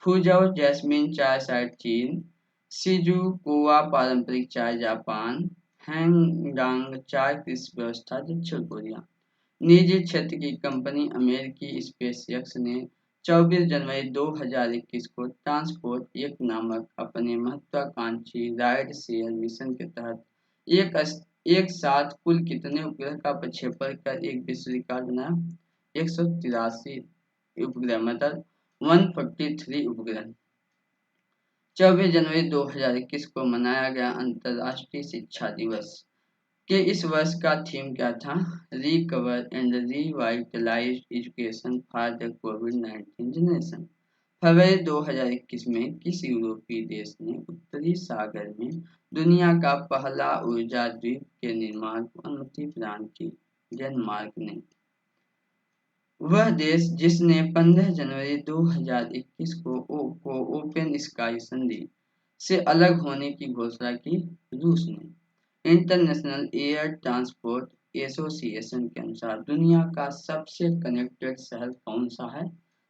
Speaker 1: फुजौ जैस्मिन चाय साइट चीन, शिजुकुआ पारंपरिक चाय जापान, हैंगडांग चाय कृषि व्यवस्था दक्षिण कोरिया। निजी क्षेत्र की कंपनी अमेरिकी स्पेसएक्स ने 24 जनवरी 2021 को ट्रांसपोर्ट 1 नामक अपने महत्वाकांक्षी राइड शेयर मिशन के तहत एक साथ कुल कितने उपग्रह का प्रक्षेपण कर एक विश्व रिकॉर्ड बनाया? 183 उपग्रह मतलब 143 उपग्रह। 24 जनवरी 2021 को मनाया गया अंतर्राष्ट्रीय शिक्षा दिवस कि इस वर्ष का थीम क्या था, recover and revitalize education for the कोविड-19 जनरेशन। फरवरी 2021 में किस यूरोपीय देश ने उत्तरी सागर में दुनिया का पहला ऊर्जा द्वीप के निर्माण को अनुमति प्रदान की? डेनमार्क ने। वह देश जिसने 15 जनवरी 2021 को ओपन स्काई संधि से अलग होने की घोषणा की, रूस ने। इंटरनेशनल एयर ट्रांसपोर्ट एसोसिएशन के अनुसार दुनिया का सबसे कनेक्टेड शहर कौन सा है?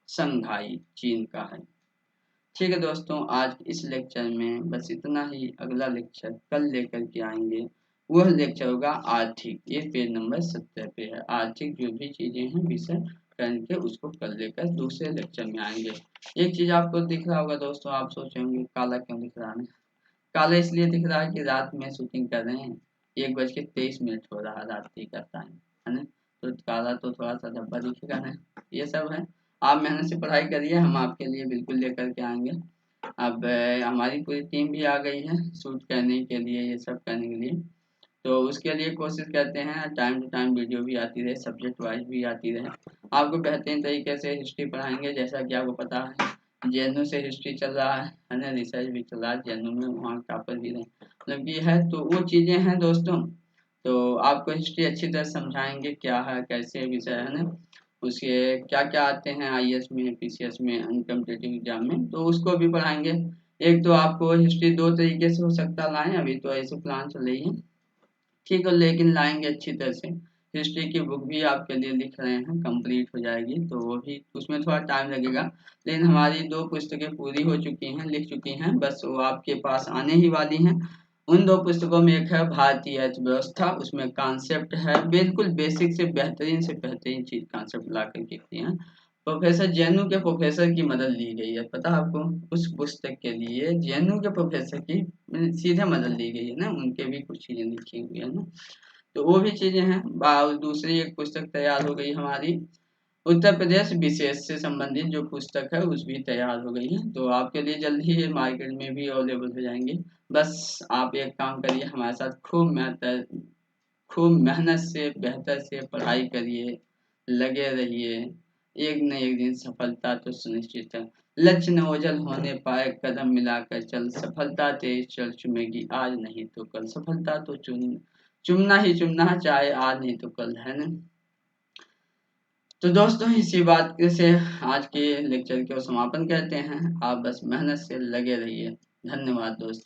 Speaker 1: शंघाई चीन का है। ठीक है दोस्तों, आज इस लेक्चर में बस इतना ही। अगला लेक्चर कल लेकर के आएंगे। वह लेक्चर होगा आर्थिक। ये पेज नंबर 17 पे है। आर्थिक जो भी चीजें हैं विषय करके उसको कल लेकर दूसरे लेक्चर में आएंगे। एक चीज आपको दिख रहा होगा दोस्तों, आप सोच होंगे काला क्यों दिख रहा है। काला इसलिए दिख रहा है कि रात में शूटिंग कर रहे हैं, 1:23 हो रहा रात्रि का टाइम है ना, तो काला तो थोड़ा सा धब्बा दिखेगा ना। ये सब है, आप मेहनत से पढ़ाई करिए, हम आपके लिए बिल्कुल लेकर के आएंगे। अब हमारी पूरी टीम भी आ गई है शूट करने के लिए, ये सब करने के लिए। तो उसके लिए कोशिश करते हैं टाइम टू टाइम वीडियो भी आती रहे, सब्जेक्ट वाइज भी आती रहे। आपको बेहतरीन तरीके से हिस्ट्री पढ़ाएंगे। जैसा कि आपको पता है जेएनयू से हिस्ट्री चल रहा है ना, रिसर्च भी चल रहा है जेएनयू में, वहाँ टॉपर भी रहे, मतलब ये है। तो वो चीज़ें हैं दोस्तों। तो आपको हिस्ट्री अच्छी तरह समझाएंगे क्या है कैसे विषय है ना, उसके क्या क्या आते हैं आईएएस में, पीसीएस में, अनकम्पिटिटिव एग्जाम में, तो उसको भी पढ़ाएंगे। एक तो आपको हिस्ट्री दो तरीके से हो सकता है लाएं, अभी तो ऐसे प्लान चल रही है, ठीक है, लेकिन लाएंगे अच्छी तरह से। हिस्ट्री की बुक भी आपके लिए लिख रहे हैं, कंप्लीट हो जाएगी, तो वो भी उसमें थोड़ा टाइम लगेगा। लेकिन हमारी 2 पुस्तकें पूरी हो चुकी हैं, लिख चुकी हैं, बस वो आपके पास आने ही वाली हैं। उन 2 पुस्तकों में एक है भारतीय अर्थव्यवस्था, उसमें कॉन्सेप्ट है बिल्कुल बेसिक से बेहतरीन चीज कॉन्सेप्ट ला करके किए हैं। प्रोफेसर जेएनयू के प्रोफेसर की मदद ली गई है, पता है आपको? उस पुस्तक के लिए जेएनयू के प्रोफेसर की सीधे मदद ली गई है ना, उनके भी कुछ चीजें लिखी हुई है ना, तो वो भी चीजें हैं। दूसरी एक पुस्तक तैयार हो गई हमारी, उत्तर प्रदेश विशेष से संबंधित जो पुस्तक है उस भी तैयार हो गई है, तो आपके लिए जल्दी ही मार्केट में भी अवेलेबल हो जाएंगे। बस आप एक काम करिए, हमारे साथ खूब मेहनत से बेहतर से पढ़ाई करिए, लगे रहिए, एक न एक दिन सफलता तो सुनिश्चित है। लक्ष्य न ओझल होने पाए, कदम मिलाकर चल, सफलता तेज चल चुमेगी आज नहीं तो कल। सफलता तो चुमना ही चुमना, चाहे आज नहीं तो कल, है ना। तो दोस्तों इसी बात से आज के लेक्चर को समापन करते हैं। आप बस मेहनत से लगे रहिए। धन्यवाद दोस्तों।